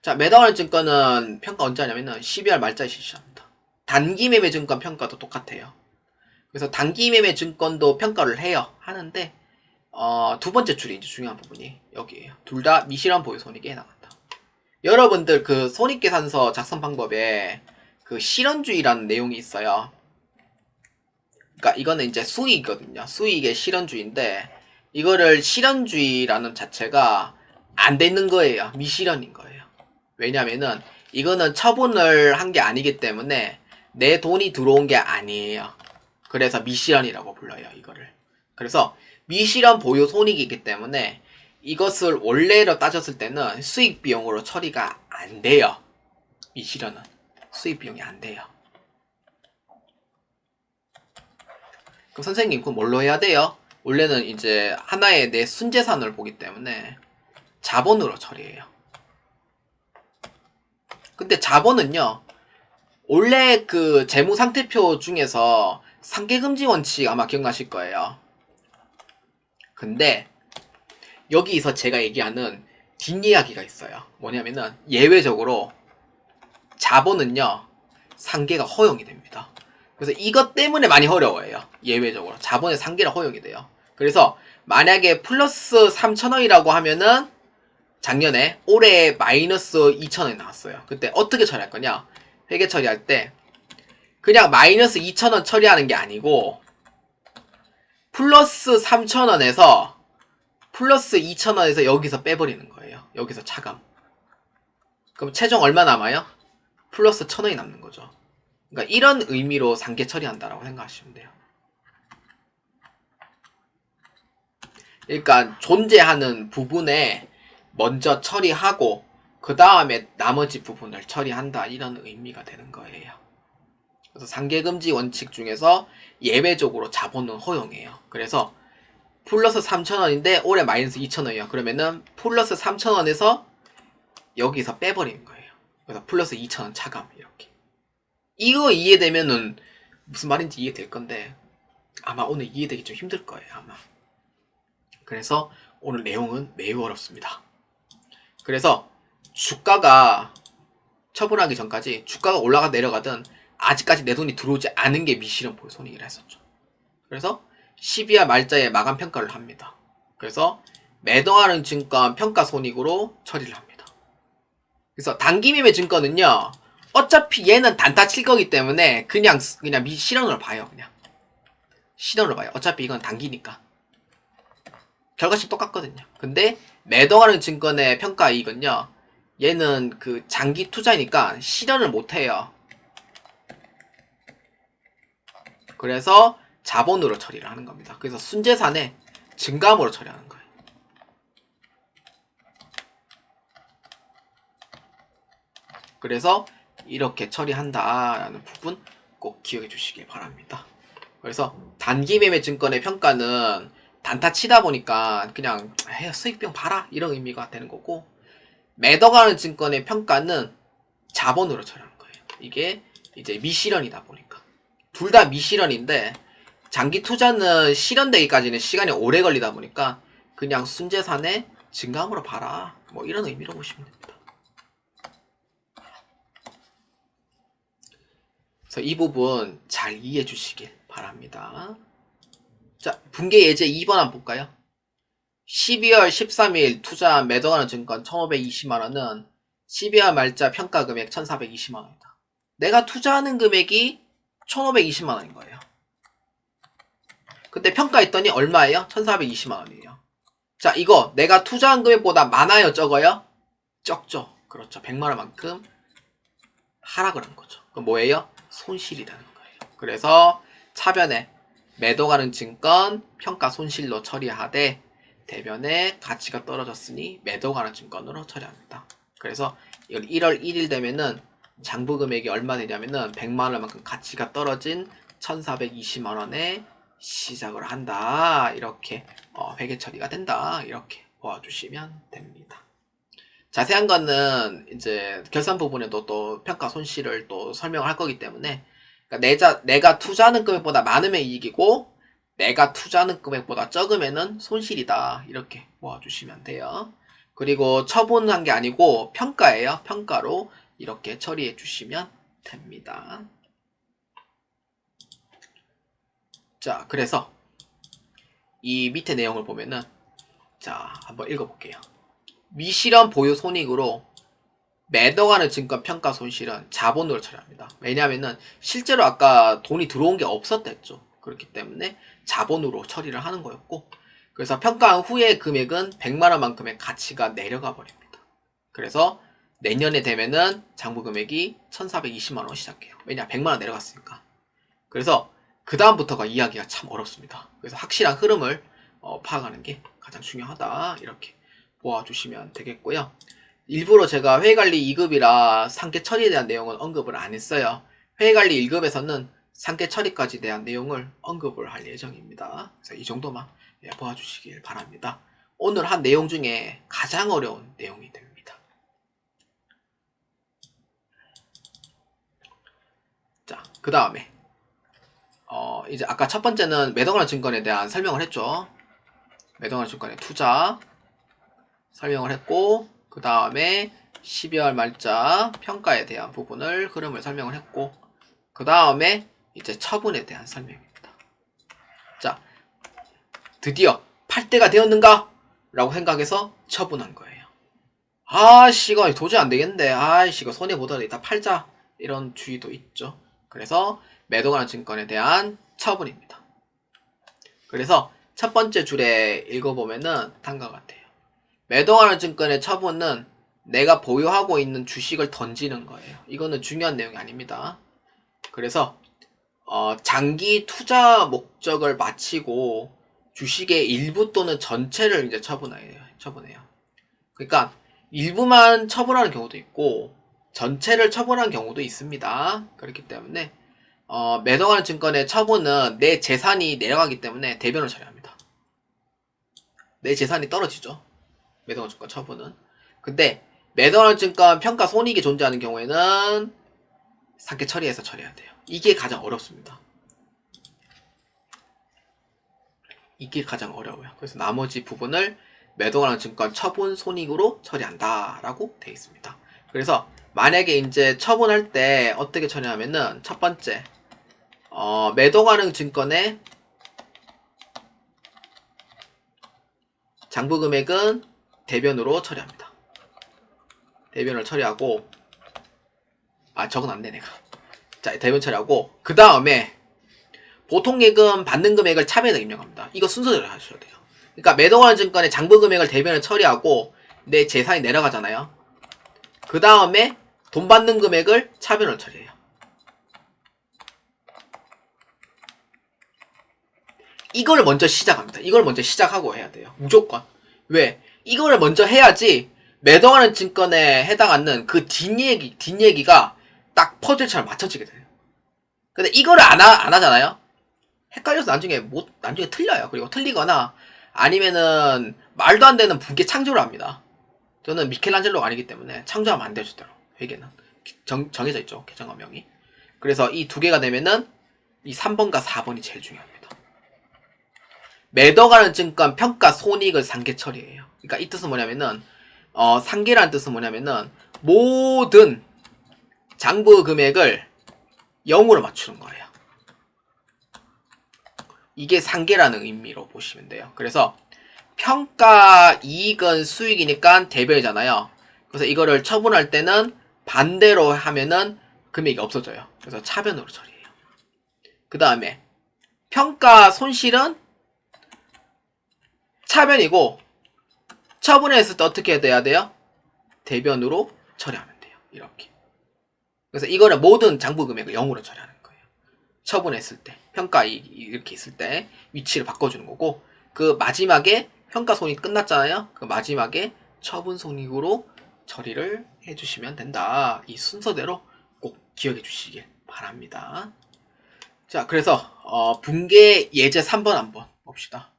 자, 매도하는 증권은 평가 언제 하냐면은 12월 말자에 실시합니다. 단기 매매 증권 평가도 똑같아요. 그래서 단기 매매 증권도 평가를 해요. 하는데 두 번째 줄이 이제 중요한 부분이 여기에요. 둘 다 미실현 보유 손익에 해당한다. 여러분들 그 손익계산서 작성 방법에 그 실현주의라는 내용이 있어요. 그러니까 이거는 이제 수익이거든요. 수익의 실현주의인데 이거를 실현주의라는 자체가 안 되는 거예요. 미실현인 거예요. 왜냐면은 이거는 처분을 한 게 아니기 때문에 내 돈이 들어온 게 아니에요. 그래서 미실현이라고 불러요, 이거를. 그래서 미실현 보유 손익이기 때문에 이것을 원래로 따졌을 때는 수익 비용으로 처리가 안 돼요. 미실현은 수익 비용이 안 돼요. 그럼 선생님, 그럼 뭘로 해야 돼요? 원래는 이제 하나의 내 순재산을 보기 때문에 자본으로 처리해요. 근데 자본은요, 원래 그 재무상태표 중에서 상계금지 원칙 아마 기억나실 거예요. 근데 여기서 제가 얘기하는 뒷이야기가 있어요. 뭐냐면은 예외적으로 자본은요, 상계가 허용이 됩니다. 그래서 이것 때문에 많이 어려워요. 예외적으로 자본의 상계가 허용이 돼요. 그래서 만약에 플러스 3,000원이라고 하면은 작년에 올해 마이너스 2,000원이 나왔어요. 그때 어떻게 처리할 거냐? 회계 처리할 때 그냥 마이너스 2,000원 처리하는 게 아니고 플러스 3,000원에서 플러스 2,000원에서 여기서 빼버리는 거예요. 여기서 차감. 그럼 최종 얼마 남아요? 플러스 1,000원이 남는 거죠. 그러니까 이런 의미로 상계 처리한다라고 생각하시면 돼요. 그러니까 존재하는 부분에 먼저 처리하고 그 다음에 나머지 부분을 처리한다, 이런 의미가 되는 거예요. 그래서 상계금지 원칙 중에서 예외적으로 자본은 허용해요. 그래서 플러스 3,000원인데 올해 마이너스 2,000원이에요. 그러면은 플러스 3,000원에서 여기서 빼버리는 거예요. 그래서 플러스 2,000원 차감, 이렇게. 이거 이해되면은 무슨 말인지 이해될 건데 아마 오늘 이해되기 좀 힘들 거예요, 아마. 그래서 오늘 내용은 매우 어렵습니다. 그래서 주가가 처분하기 전까지 주가가 올라가 내려가든 아직까지 내 돈이 들어오지 않은 게 미실현 보유 손익이라 했었죠. 그래서 12월 말자에 마감 평가를 합니다. 그래서 매도하는 증권 평가 손익으로 처리를 합니다. 그래서 단기 매매 증권은요, 어차피 얘는 단타 칠 거기 때문에 그냥 실현으로 봐요. 그냥 실현으로 봐요. 어차피 이건 단기니까 결과식 똑같거든요. 근데 매도하는 증권의 평가 이익은요, 얘는 그 장기 투자니까 실현을 못 해요. 그래서 자본으로 처리를 하는 겁니다. 그래서 순재산의 증감으로 처리하는 거예요. 그래서 이렇게 처리한다라는 부분 꼭 기억해 주시길 바랍니다. 그래서 단기 매매 증권의 평가는 단타 치다 보니까 그냥 수익병 봐라, 이런 의미가 되는 거고, 매도가는 증권의 평가는 자본으로 처리하는 거예요. 이게 이제 미실현이다 보니까 둘 다 미실현인데 장기 투자는 실현되기까지는 시간이 오래 걸리다 보니까 그냥 순재산의 증감으로 봐라, 뭐 이런 의미로 보시면 됩니다. 그래서 이 부분 잘 이해해 주시길 바랍니다. 자, 분계 예제 2번 한번 볼까요? 12월 13일 투자 매도하는 증권 1,520만원은 12월 말자 평가 금액 1,420만원이다. 내가 투자하는 금액이 1,520만원인 거예요. 근데 평가했더니 얼마예요? 1,420만원이에요. 자, 이거 내가 투자한 금액보다 많아요, 적어요? 적죠. 그렇죠. 100만원만큼 하라 그런 거죠. 그럼 뭐예요? 손실이라는 거예요. 그래서 차변에 매도가는 증권 평가 손실로 처리하되 대변에 가치가 떨어졌으니 매도가는 증권으로 처리합니다. 그래서 이걸 1월 1일 되면은 장부 금액이 얼마 되냐면은 100만원만큼 가치가 떨어진 1,420만원에 시작을 한다. 이렇게 회계 처리가 된다. 이렇게 보아주시면 됩니다. 자세한 거는 이제 결산 부분에도 또 평가 손실을 또 설명을 할 거기 때문에, 그러니까 내가 투자하는 금액보다 많으면 이익이고 내가 투자하는 금액보다 적으면은 손실이다. 이렇게 모아주시면 돼요. 그리고 처분한 게 아니고 평가예요. 평가로 이렇게 처리해 주시면 됩니다. 자, 그래서 이 밑에 내용을 보면은, 자, 한번 읽어볼게요. 미실현 보유 손익으로 매도가는 증권 평가 손실은 자본으로 처리합니다. 왜냐하면은 실제로 아까 돈이 들어온 게 없었다 했죠. 그렇기 때문에 자본으로 처리를 하는 거였고, 그래서 평가한 후의 금액은 100만원만큼의 가치가 내려가 버립니다. 그래서 내년에 되면은 장부 금액이 1,420만원 시작해요. 왜냐? 100만원 내려갔으니까. 그래서 그 다음부터가 이야기가 참 어렵습니다. 그래서 확실한 흐름을 파악하는 게 가장 중요하다. 이렇게 보아주시면 되겠고요. 일부러 제가 회계관리 2급이라 상계 처리에 대한 내용은 언급을 안 했어요. 회계관리 1급에서는 상계 처리까지 대한 내용을 언급을 할 예정입니다. 그래서 이 정도만 보아주시길 바랍니다. 오늘 한 내용 중에 가장 어려운 내용이 됩니다. 자, 그 다음에 이제 아까 첫 번째는 매도가는 증권에 대한 설명을 했죠. 매도가는 증권의 투자 설명을 했고, 그 다음에 12월 말자 평가에 대한 부분을 흐름을 설명을 했고, 그 다음에 이제 처분에 대한 설명입니다. 자, 드디어 팔 때가 되었는가? 라고 생각해서 처분한 거예요. 아씨, 이거 도저히 안 되겠는데, 아이씨, 이거 손해보더라도 이따 팔자, 이런 주의도 있죠. 그래서 매도가는 증권에 대한 처분입니다. 그래서 첫 번째 줄에 읽어보면은 다음과 같아요. 매도하는 증권의 처분은 내가 보유하고 있는 주식을 던지는 거예요. 이거는 중요한 내용이 아닙니다. 그래서 장기 투자 목적을 마치고 주식의 일부 또는 전체를 이제 처분해요. 그러니까 일부만 처분하는 경우도 있고 전체를 처분하는 경우도 있습니다. 그렇기 때문에 매도하는 증권의 처분은 내 재산이 내려가기 때문에 대변을 처리합니다. 내 재산이 떨어지죠. 매도하는 증권 처분은. 근데 매도하는 증권 평가 손익이 존재하는 경우에는 상계 처리해서 처리해야 돼요. 이게 가장 어렵습니다. 이게 가장 어려워요. 그래서 나머지 부분을 매도하는 증권 처분 손익으로 처리한다라고 되어 있습니다. 그래서 만약에 이제 처분할 때 어떻게 처리하면은 첫 번째 매도 가능 증권의 장부 금액은 대변으로 처리합니다. 대변을 처리하고 적어놨네 내가. 자, 대변 처리하고 그 다음에 보통 예금 받는 금액을 차변에다 입력합니다. 이거 순서대로 하셔야 돼요. 그러니까 매도 가능 증권의 장부 금액을 대변을 처리하고 내 재산이 내려가잖아요. 그 다음에 돈 받는 금액을 차변을 처리해요. 이걸 먼저 시작합니다. 이걸 먼저 시작하고 해야 돼요. 무조건. 왜? 이거를 먼저 해야지 매도하는 증권에 해당하는 그 뒷얘기가 딱 퍼즐처럼 맞춰지게 돼요. 근데 이거를 안 하잖아요? 헷갈려서 나중에 틀려요. 그리고 틀리거나 아니면은 말도 안 되는 붕괴 창조를 합니다. 저는 미켈란젤로가 아니기 때문에 창조하면 안 돼요, 절대로. 회계는. 정해져 있죠, 계정화명이. 그래서 이 두 개가 되면은 이 3번과 4번이 제일 중요합니다. 매도가는 증권 평가 손익을 상계 처리해요. 그러니까 이 뜻은 뭐냐면은 상계라는 뜻은 뭐냐면은 모든 장부 금액을 0으로 맞추는 거예요. 이게 상계라는 의미로 보시면 돼요. 그래서 평가 이익은 수익이니까 대변이잖아요. 그래서 이거를 처분할 때는 반대로 하면은 금액이 없어져요. 그래서 차변으로 처리해요. 그 다음에 평가 손실은 차변이고 처분했을 때 어떻게 돼야 돼요? 대변으로 처리하면 돼요. 이렇게. 그래서 이거는 모든 장부 금액을 0으로 처리하는 거예요. 처분했을 때 평가 이익이 이렇게 있을 때 위치를 바꿔주는 거고 그 마지막에 평가 손익 끝났잖아요. 그 마지막에 처분 손익으로 처리를 해주시면 된다. 이 순서대로 꼭 기억해 주시길 바랍니다. 자, 그래서 분계 예제 3번 한번 봅시다.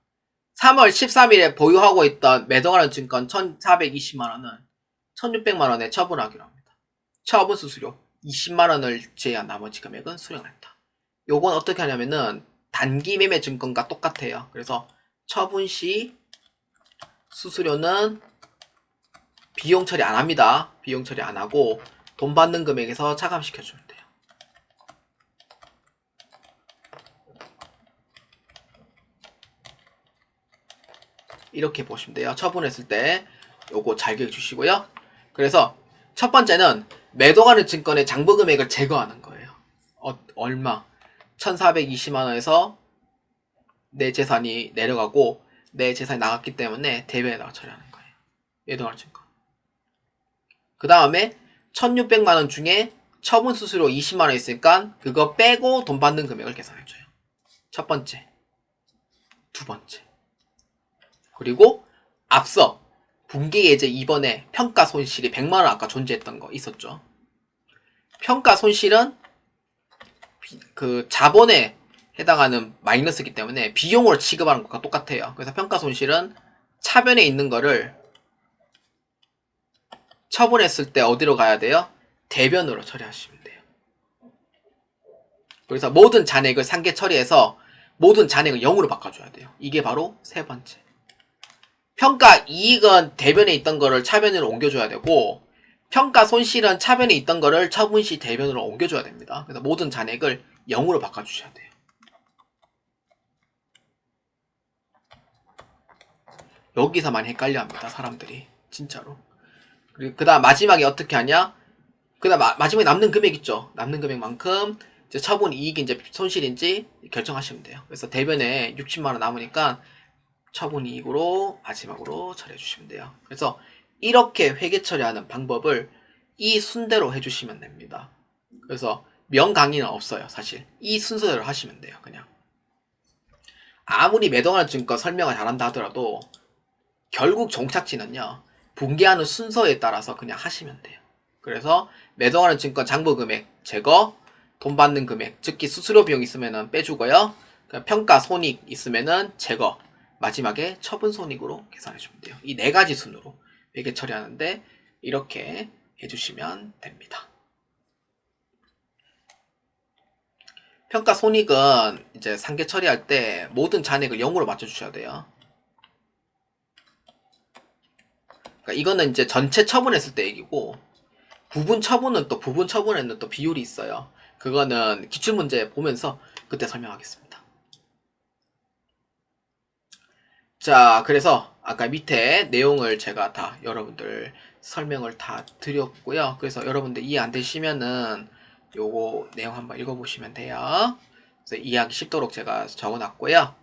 3월 13일에 보유하고 있던 매도가능 증권 1,420만원은 1,600만원에 처분하기로 합니다. 처분 수수료 20만원을 제외한 나머지 금액은 수령했다. 요건 어떻게 하냐면은 단기 매매 증권과 똑같아요. 그래서 처분 시 수수료는 비용 처리 안 합니다. 비용 처리 안 하고 돈 받는 금액에서 차감시켜 주면 돼요. 이렇게 보시면 돼요. 처분했을 때 요거 잘 기억해 주시고요. 그래서 첫 번째는 매도가능 증권의 장부 금액을 제거하는 거예요. 얼마? 1,420만원에서 내 재산이 내려가고 내 재산이 나갔기 때문에 대변에다가 처리하는 거예요. 매도가능 증권. 그 다음에 1,600만원 중에 처분 수수료 20만원 있으니까 그거 빼고 돈 받는 금액을 계산해줘요. 첫 번째. 두 번째. 그리고 앞서 분기 예제 2번에 평가 손실이 100만원 아까 존재했던 거 있었죠. 평가 손실은 그 자본에 해당하는 마이너스이기 때문에 비용으로 취급하는 것과 똑같아요. 그래서 평가 손실은 차변에 있는 거를 처분했을 때 어디로 가야 돼요? 대변으로 처리하시면 돼요. 그래서 모든 잔액을 상계 처리해서 모든 잔액을 0으로 바꿔줘야 돼요. 이게 바로 세 번째. 평가 이익은 대변에 있던 거를 차변으로 옮겨줘야 되고 평가 손실은 차변에 있던 거를 처분 시 대변으로 옮겨줘야 됩니다. 그래서 모든 잔액을 0으로 바꿔주셔야 돼요. 여기서 많이 헷갈려합니다. 사람들이 진짜로. 그리고 그 다음 마지막에 어떻게 하냐? 그 다음 마지막에 남는 금액 있죠. 남는 금액만큼 이제 처분 이익인지 손실인지 결정하시면 돼요. 그래서 대변에 60만원 남으니까 처분 이익으로 마지막으로 처리해 주시면 돼요. 그래서 이렇게 회계 처리하는 방법을 이 순대로 해주시면 됩니다. 그래서 명강의는 없어요. 사실 이 순서대로 하시면 돼요. 그냥 아무리 매도하는 증권 설명을 잘한다 하더라도 결국 종착지는요, 붕괴하는 순서에 따라서 그냥 하시면 돼요. 그래서 매도하는 증권 장부 금액 제거, 돈 받는 금액, 즉기 수수료 비용 있으면은 빼주고요. 평가 손익 있으면은 제거, 마지막에 처분 손익으로 계산해 주면 돼요. 이 네 가지 순으로 회계 처리하는데 이렇게 해주시면 됩니다. 평가 손익은 이제 상계 처리할 때 모든 잔액을 0으로 맞춰주셔야 돼요. 그러니까 이거는 이제 전체 처분했을 때 얘기고, 부분 처분은 또 부분 처분에는 또 비율이 있어요. 그거는 기출문제 보면서 그때 설명하겠습니다. 자, 그래서 아까 밑에 내용을 제가 다 여러분들 설명을 다 드렸고요. 그래서 여러분들 이해 안 되시면은 요거 내용 한번 읽어보시면 돼요. 그래서 이해하기 쉽도록 제가 적어놨고요.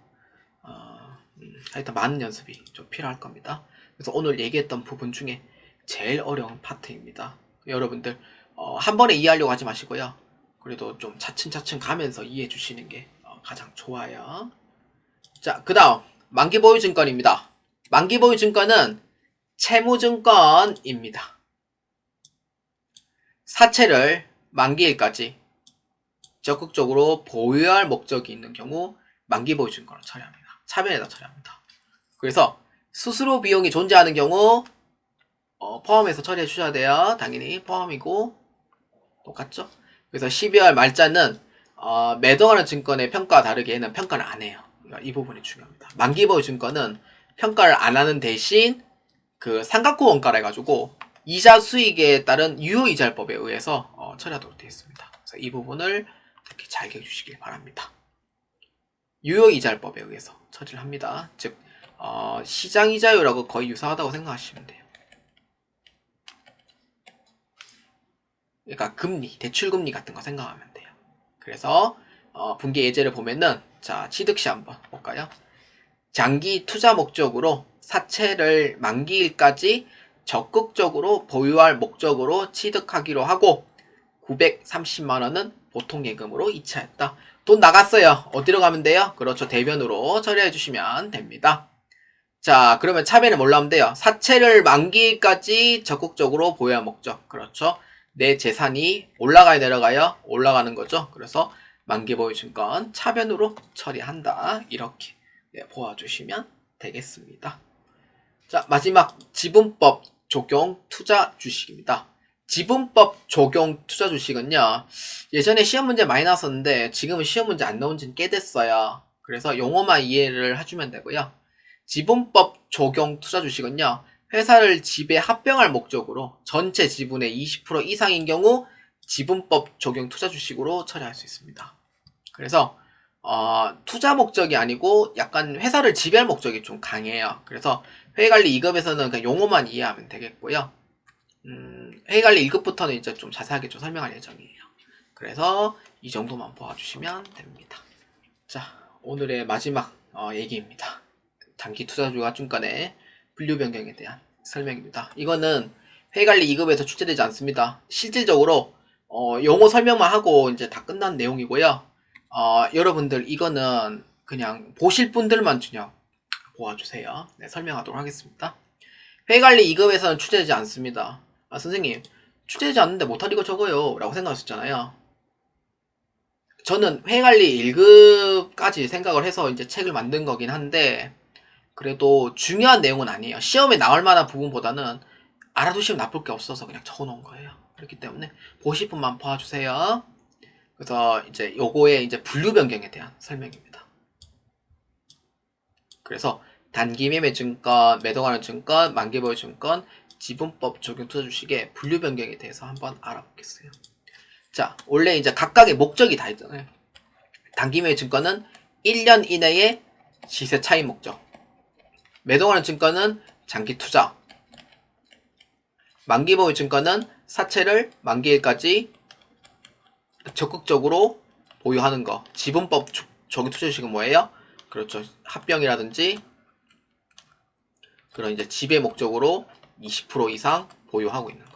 하여튼 많은 연습이 좀 필요할 겁니다. 그래서 오늘 얘기했던 부분 중에 제일 어려운 파트입니다. 여러분들 한 번에 이해하려고 하지 마시고요. 그래도 좀 차츰차츰 가면서 이해해 주시는 게 가장 좋아요. 자, 그 다음 만기보유증권입니다. 만기보유증권은 채무증권입니다. 사채를 만기일까지 적극적으로 보유할 목적이 있는 경우 만기보유증권을 처리합니다. 차변에다 처리합니다. 그래서 수수료 비용이 존재하는 경우 포함해서 처리해 주셔야 돼요. 당연히 포함이고 똑같죠? 그래서 12월 말자는 매도하는 증권의 평가와 다르게 얘는 평가를 안 해요. 그러니까 이 부분이 중요합니다. 만기보유 증권은 평가를 안 하는 대신 그 삼각호 원가라 해가지고 이자 수익에 따른 유효이자율법에 의해서 처리하도록 되어 있습니다. 그래서 이 부분을 이렇게 잘 기억해 주시길 바랍니다. 유효이자율법에 의해서 처리를 합니다. 즉 시장이자율하고 거의 유사하다고 생각하시면 돼요. 그러니까 금리, 대출금리 같은 거 생각하면 돼요. 그래서 분기 예제를 보면은 자, 취득시 한번 볼까요? 장기 투자 목적으로 사채를 만기일까지 적극적으로 보유할 목적으로 취득하기로 하고 930만원은 보통예금으로 이체했다. 돈 나갔어요. 어디로 가면 돼요? 그렇죠. 대변으로 처리해 주시면 됩니다. 자, 그러면 차변에 뭘로 하면 돼요? 사채를 만기일까지 적극적으로 보유할 목적. 그렇죠. 내 재산이 올라가야 내려가요? 올라가는 거죠. 그래서 만기보유증권 차변으로 처리한다. 이렇게 보아주시면 되겠습니다. 자, 마지막 지분법 적용 투자 주식입니다. 지분법 적용 투자 주식은요, 예전에 시험 문제 많이 나왔었는데 지금은 시험 문제 안 나온 지는 꽤 됐어요. 그래서 용어만 이해를 해주면 되고요. 지분법 적용 투자 주식은요, 회사를 지배 합병할 목적으로 전체 지분의 20% 이상인 경우 지분법 적용 투자 주식으로 처리할 수 있습니다. 그래서 투자 목적이 아니고 약간 회사를 지배할 목적이 좀 강해요. 그래서 회계관리 2급에서는 그냥 용어만 이해하면 되겠고요. 회계관리 1급부터는 이제 좀 자세하게 좀 설명할 예정이에요. 그래서 이 정도만 봐주시면 됩니다. 자, 오늘의 마지막 얘기입니다. 단기 투자주가증권의 분류 변경에 대한 설명입니다. 이거는 회계관리 2급에서 출제되지 않습니다. 실질적으로 용어 설명만 하고 이제 다 끝난 내용이고요. 여러분들 이거는 그냥 보실 분들만 그냥 보아주세요. 네, 설명하도록 하겠습니다. 회계관리 2급에서는 출제되지 않습니다. 선생님 출제되지 않는데 못할 이거 적어요 라고 생각하셨잖아요. 저는 회계관리 1급까지 생각을 해서 이제 책을 만든 거긴 한데 그래도 중요한 내용은 아니에요. 시험에 나올 만한 부분보다는 알아두시면 나쁠 게 없어서 그냥 적어놓은 거예요. 그렇기 때문에 보실 분만 봐주세요. 그래서 이제 요거의 이제 분류 변경에 대한 설명입니다. 그래서 단기 매매 증권, 매도하는 증권, 만기보유 증권, 지분법 적용 투자 주식의 분류 변경에 대해서 한번 알아보겠어요. 자, 원래 이제 각각의 목적이 다 있잖아요. 단기 매매 증권은 1년 이내의 시세 차익 목적. 매도하는 증권은 장기 투자. 만기보유 증권은 사채를 만기일까지 적극적으로 보유하는 거. 지분법 적용 투자 주식은 뭐예요? 그렇죠. 합병이라든지 그런 이제 지배 목적으로 20% 이상 보유하고 있는 거.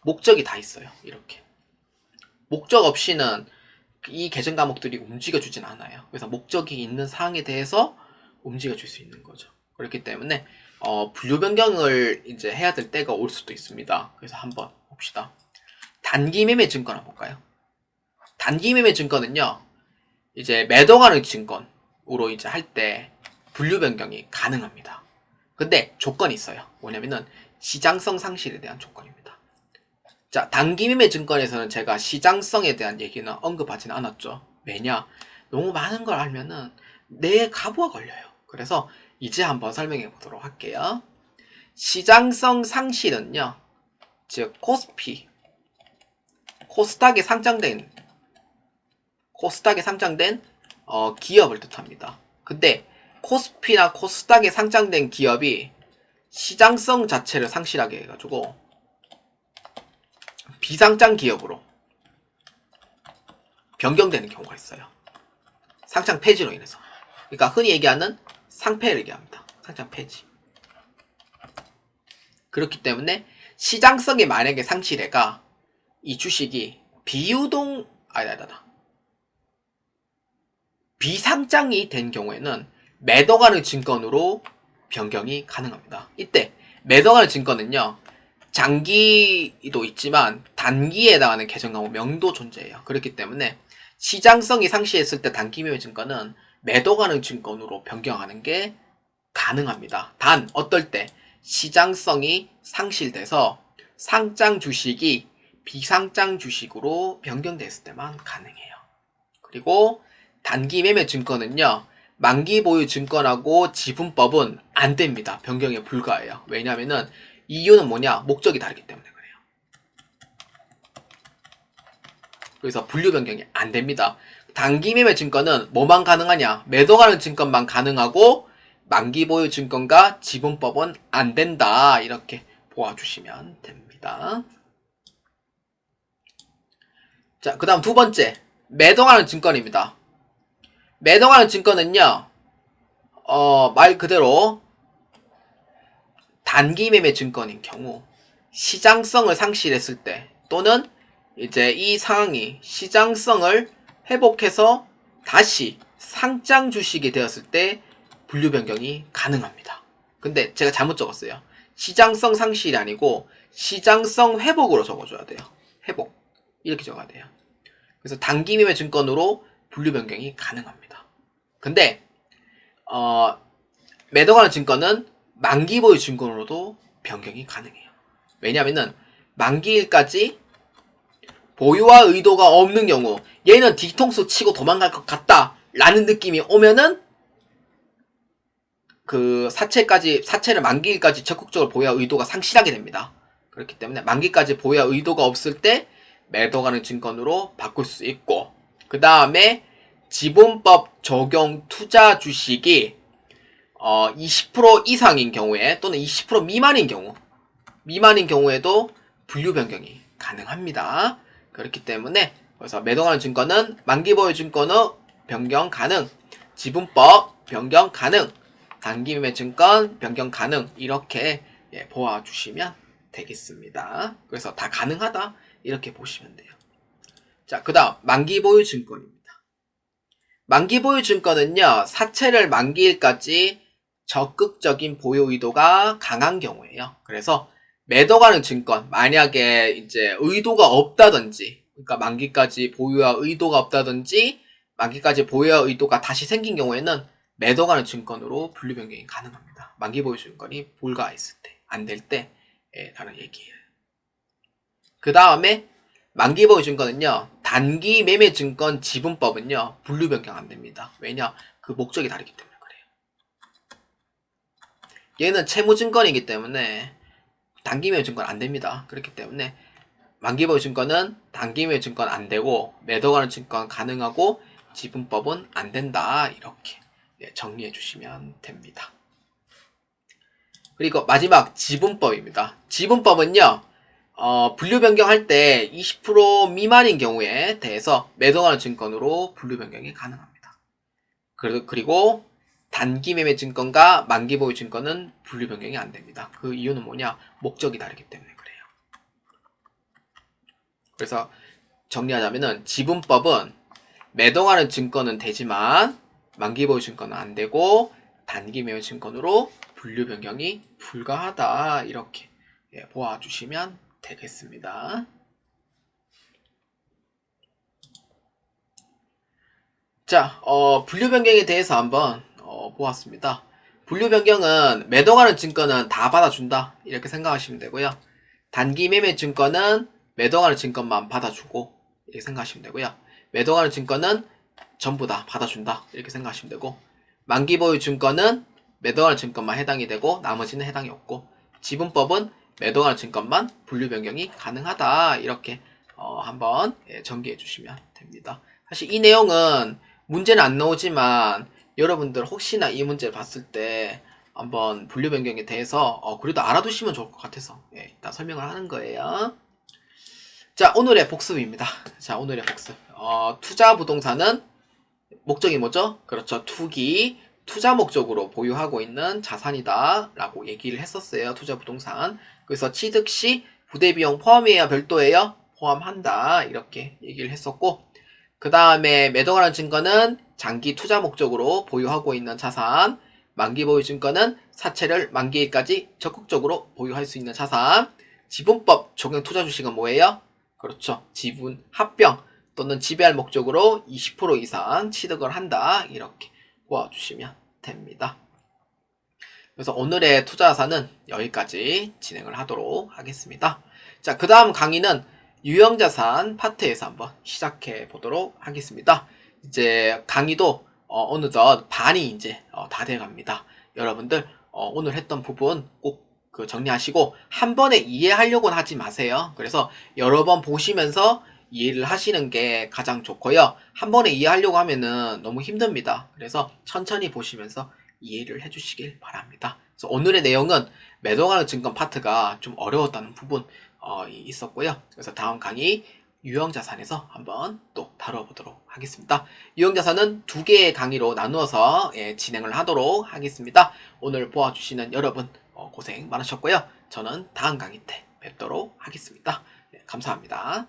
목적이 다 있어요. 이렇게. 목적 없이는 이 계정 과목들이 움직여주진 않아요. 그래서 목적이 있는 사항에 대해서 움직여줄 수 있는 거죠. 그렇기 때문에 분류 변경을 이제 해야 될 때가 올 수도 있습니다. 그래서 한번 봅시다. 단기 매매 증권 한번 볼까요? 단기 매매 증권은요, 이제 매도가능 증권으로 이제 할 때 분류 변경이 가능합니다. 근데 조건이 있어요. 뭐냐면은 시장성 상실에 대한 조건입니다. 자, 단기 매매 증권에서는 제가 시장성에 대한 얘기는 언급하지는 않았죠. 왜냐? 너무 많은 걸 알면은 내 가부가 걸려요. 그래서 이제 한번 설명해 보도록 할게요. 시장성 상실은요, 즉 코스피, 코스닥에 상장된 기업을 뜻합니다. 근데 코스피나 코스닥에 상장된 기업이 시장성 자체를 상실하게 해가지고 비상장 기업으로 변경되는 경우가 있어요. 상장 폐지로 인해서. 그러니까 흔히 얘기하는 상폐를 얘기합니다. 상장 폐지. 그렇기 때문에 시장성이 만약에 상실해가 이 주식이 비상장이 된 경우에는 매도가능 증권으로 변경이 가능합니다. 이때 매도가능 증권은요, 장기도 있지만 단기에 해당하는 계정 과목 명도 존재해요. 그렇기 때문에 시장성이 상실했을 때 단기 매매 증권은 매도 가능 증권으로 변경하는 게 가능합니다. 단 어떨 때 시장성이 상실돼서 상장 주식이 비상장 주식으로 변경됐을 때만 가능해요. 그리고 단기 매매 증권은요, 만기 보유 증권하고 지분법은 안 됩니다. 변경에 불과해요. 왜냐면은 이유는 뭐냐? 목적이 다르기 때문에 그래요. 그래서 분류 변경이 안 됩니다. 단기 매매 증권은 뭐만 가능하냐? 매도 가능 증권만 가능하고 만기 보유 증권과 지분법은 안 된다. 이렇게 보아주시면 됩니다. 자, 그 다음 두 번째, 매도 가능 증권입니다. 매도 가능 증권은요, 말 그대로 단기 매매 증권인 경우 시장성을 상실했을 때 또는 이제 이 상황이 시장성을 회복해서 다시 상장 주식이 되었을 때 분류 변경이 가능합니다. 근데 제가 잘못 적었어요. 시장성 상실이 아니고 시장성 회복으로 적어줘야 돼요. 회복. 이렇게 적어야 돼요. 그래서 단기 매매 증권으로 분류 변경이 가능합니다. 근데 매도 가능 증권은 만기 보유 증권으로도 변경이 가능해요. 왜냐면은 만기일까지 보유와 의도가 없는 경우, 얘는 뒤통수 치고 도망갈 것 같다 라는 느낌이 오면은 그 사채를 만기일까지 적극적으로 보유할 의도가 상실하게 됩니다. 그렇기 때문에 만기까지 보유할 의도가 없을 때 매도 가능 증권으로 바꿀 수 있고, 그 다음에 지분법 적용 투자 주식이 20% 이상인 경우에 또는 20% 미만인 경우에도 분류 변경이 가능합니다. 그렇기 때문에 그래서 매도 가능 증권은 만기 보유 증권의 변경 가능, 지분법 변경 가능, 단기 매매 증권 변경 가능, 이렇게 보아주시면 되겠습니다. 그래서 다 가능하다 이렇게 보시면 돼요. 자, 그 다음 만기 보유 증권입니다. 만기 보유 증권은요, 사채를 만기일까지 적극적인 보유 의도가 강한 경우예요. 그래서 매도 가능 증권, 만약에 이제 의도가 없다든지, 그러니까 만기까지 보유할 의도가 없다든지, 만기까지 보유할 의도가 다시 생긴 경우에는 매도 가능 증권으로 분류 변경이 가능합니다. 만기 보유 증권이 불가했을 때, 안 될 때, 라는 얘기예요. 그 다음에 만기 보유 증권은요, 단기 매매 증권 지분법은요, 분류 변경 안 됩니다. 왜냐? 그 목적이 다르기 때문에 그래요. 얘는 채무 증권이기 때문에 단기 매매 증권 안 됩니다. 그렇기 때문에 만기 보유 증권은 단기 매매 증권 안 되고 매도 가능 증권 가능하고 지분법은 안 된다. 이렇게 정리해 주시면 됩니다. 그리고 마지막 지분법입니다. 지분법은요, 분류 변경할 때 20% 미만인 경우에 대해서 매도 가능 증권으로 분류 변경이 가능합니다. 그리고 단기 매매 증권과 만기 보유 증권은 분류 변경이 안 됩니다. 그 이유는 뭐냐? 목적이 다르기 때문에 그래요. 그래서 정리하자면은 지분법은 매도하는 증권은 되지만 만기 보유 증권은 안 되고 단기 매매 증권으로 분류 변경이 불가하다. 이렇게 보아주시면 되겠습니다. 자, 분류 변경에 대해서 한번 보았습니다. 분류 변경은 매도하는 증권은 다 받아준다. 이렇게 생각하시면 되고요. 단기 매매 증권은 매도하는 증권만 받아주고 이렇게 생각하시면 되고요. 매도하는 증권은 전부 다 받아준다. 이렇게 생각하시면 되고 만기 보유 증권은 매도하는 증권만 해당이 되고 나머지는 해당이 없고 지분법은 매도하는 증권만 분류 변경이 가능하다. 이렇게 한번 정리해 주시면 됩니다. 사실 이 내용은 문제는 안 나오지만 여러분들 혹시나 이 문제를 봤을 때 한번 분류 변경에 대해서 그래도 알아두시면 좋을 것 같아서 일단 설명을 하는 거예요. 자, 오늘의 복습입니다. 자, 오늘의 복습. 투자 부동산은 목적이 뭐죠? 그렇죠. 투기, 투자 목적으로 보유하고 있는 자산이다 라고 얘기를 했었어요. 투자 부동산. 그래서 취득 시 부대비용 포함이에요? 별도예요? 포함한다. 이렇게 얘기를 했었고 그 다음에 매도하는 증권은 장기 투자 목적으로 보유하고 있는 자산, 만기 보유 증권은 사채를 만기일까지 적극적으로 보유할 수 있는 자산, 지분법 적용 투자 주식은 뭐예요? 그렇죠. 지분 합병 또는 지배할 목적으로 20% 이상 취득을 한다. 이렇게 보아주시면 됩니다. 그래서 오늘의 투자 자산은 여기까지 진행을 하도록 하겠습니다. 자, 그 다음 강의는 유형자산 파트에서 한번 시작해 보도록 하겠습니다. 이제 강의도 어느덧 반이 이제 다 돼 갑니다. 여러분들 오늘 했던 부분 꼭 그 정리하시고 한 번에 이해하려고는 하지 마세요. 그래서 여러 번 보시면서 이해를 하시는 게 가장 좋고요. 한 번에 이해하려고 하면은 너무 힘듭니다. 그래서 천천히 보시면서 이해를 해주시길 바랍니다. 그래서 오늘의 내용은 매도하는 증권 파트가 좀 어려웠다는 부분 있었고요. 그래서 다음 강의 유형자산에서 한번 또 다뤄보도록 하겠습니다. 유형자산은 두 개의 강의로 나누어서 진행을 하도록 하겠습니다. 오늘 보아주시는 여러분 고생 많으셨고요. 저는 다음 강의 때 뵙도록 하겠습니다. 감사합니다.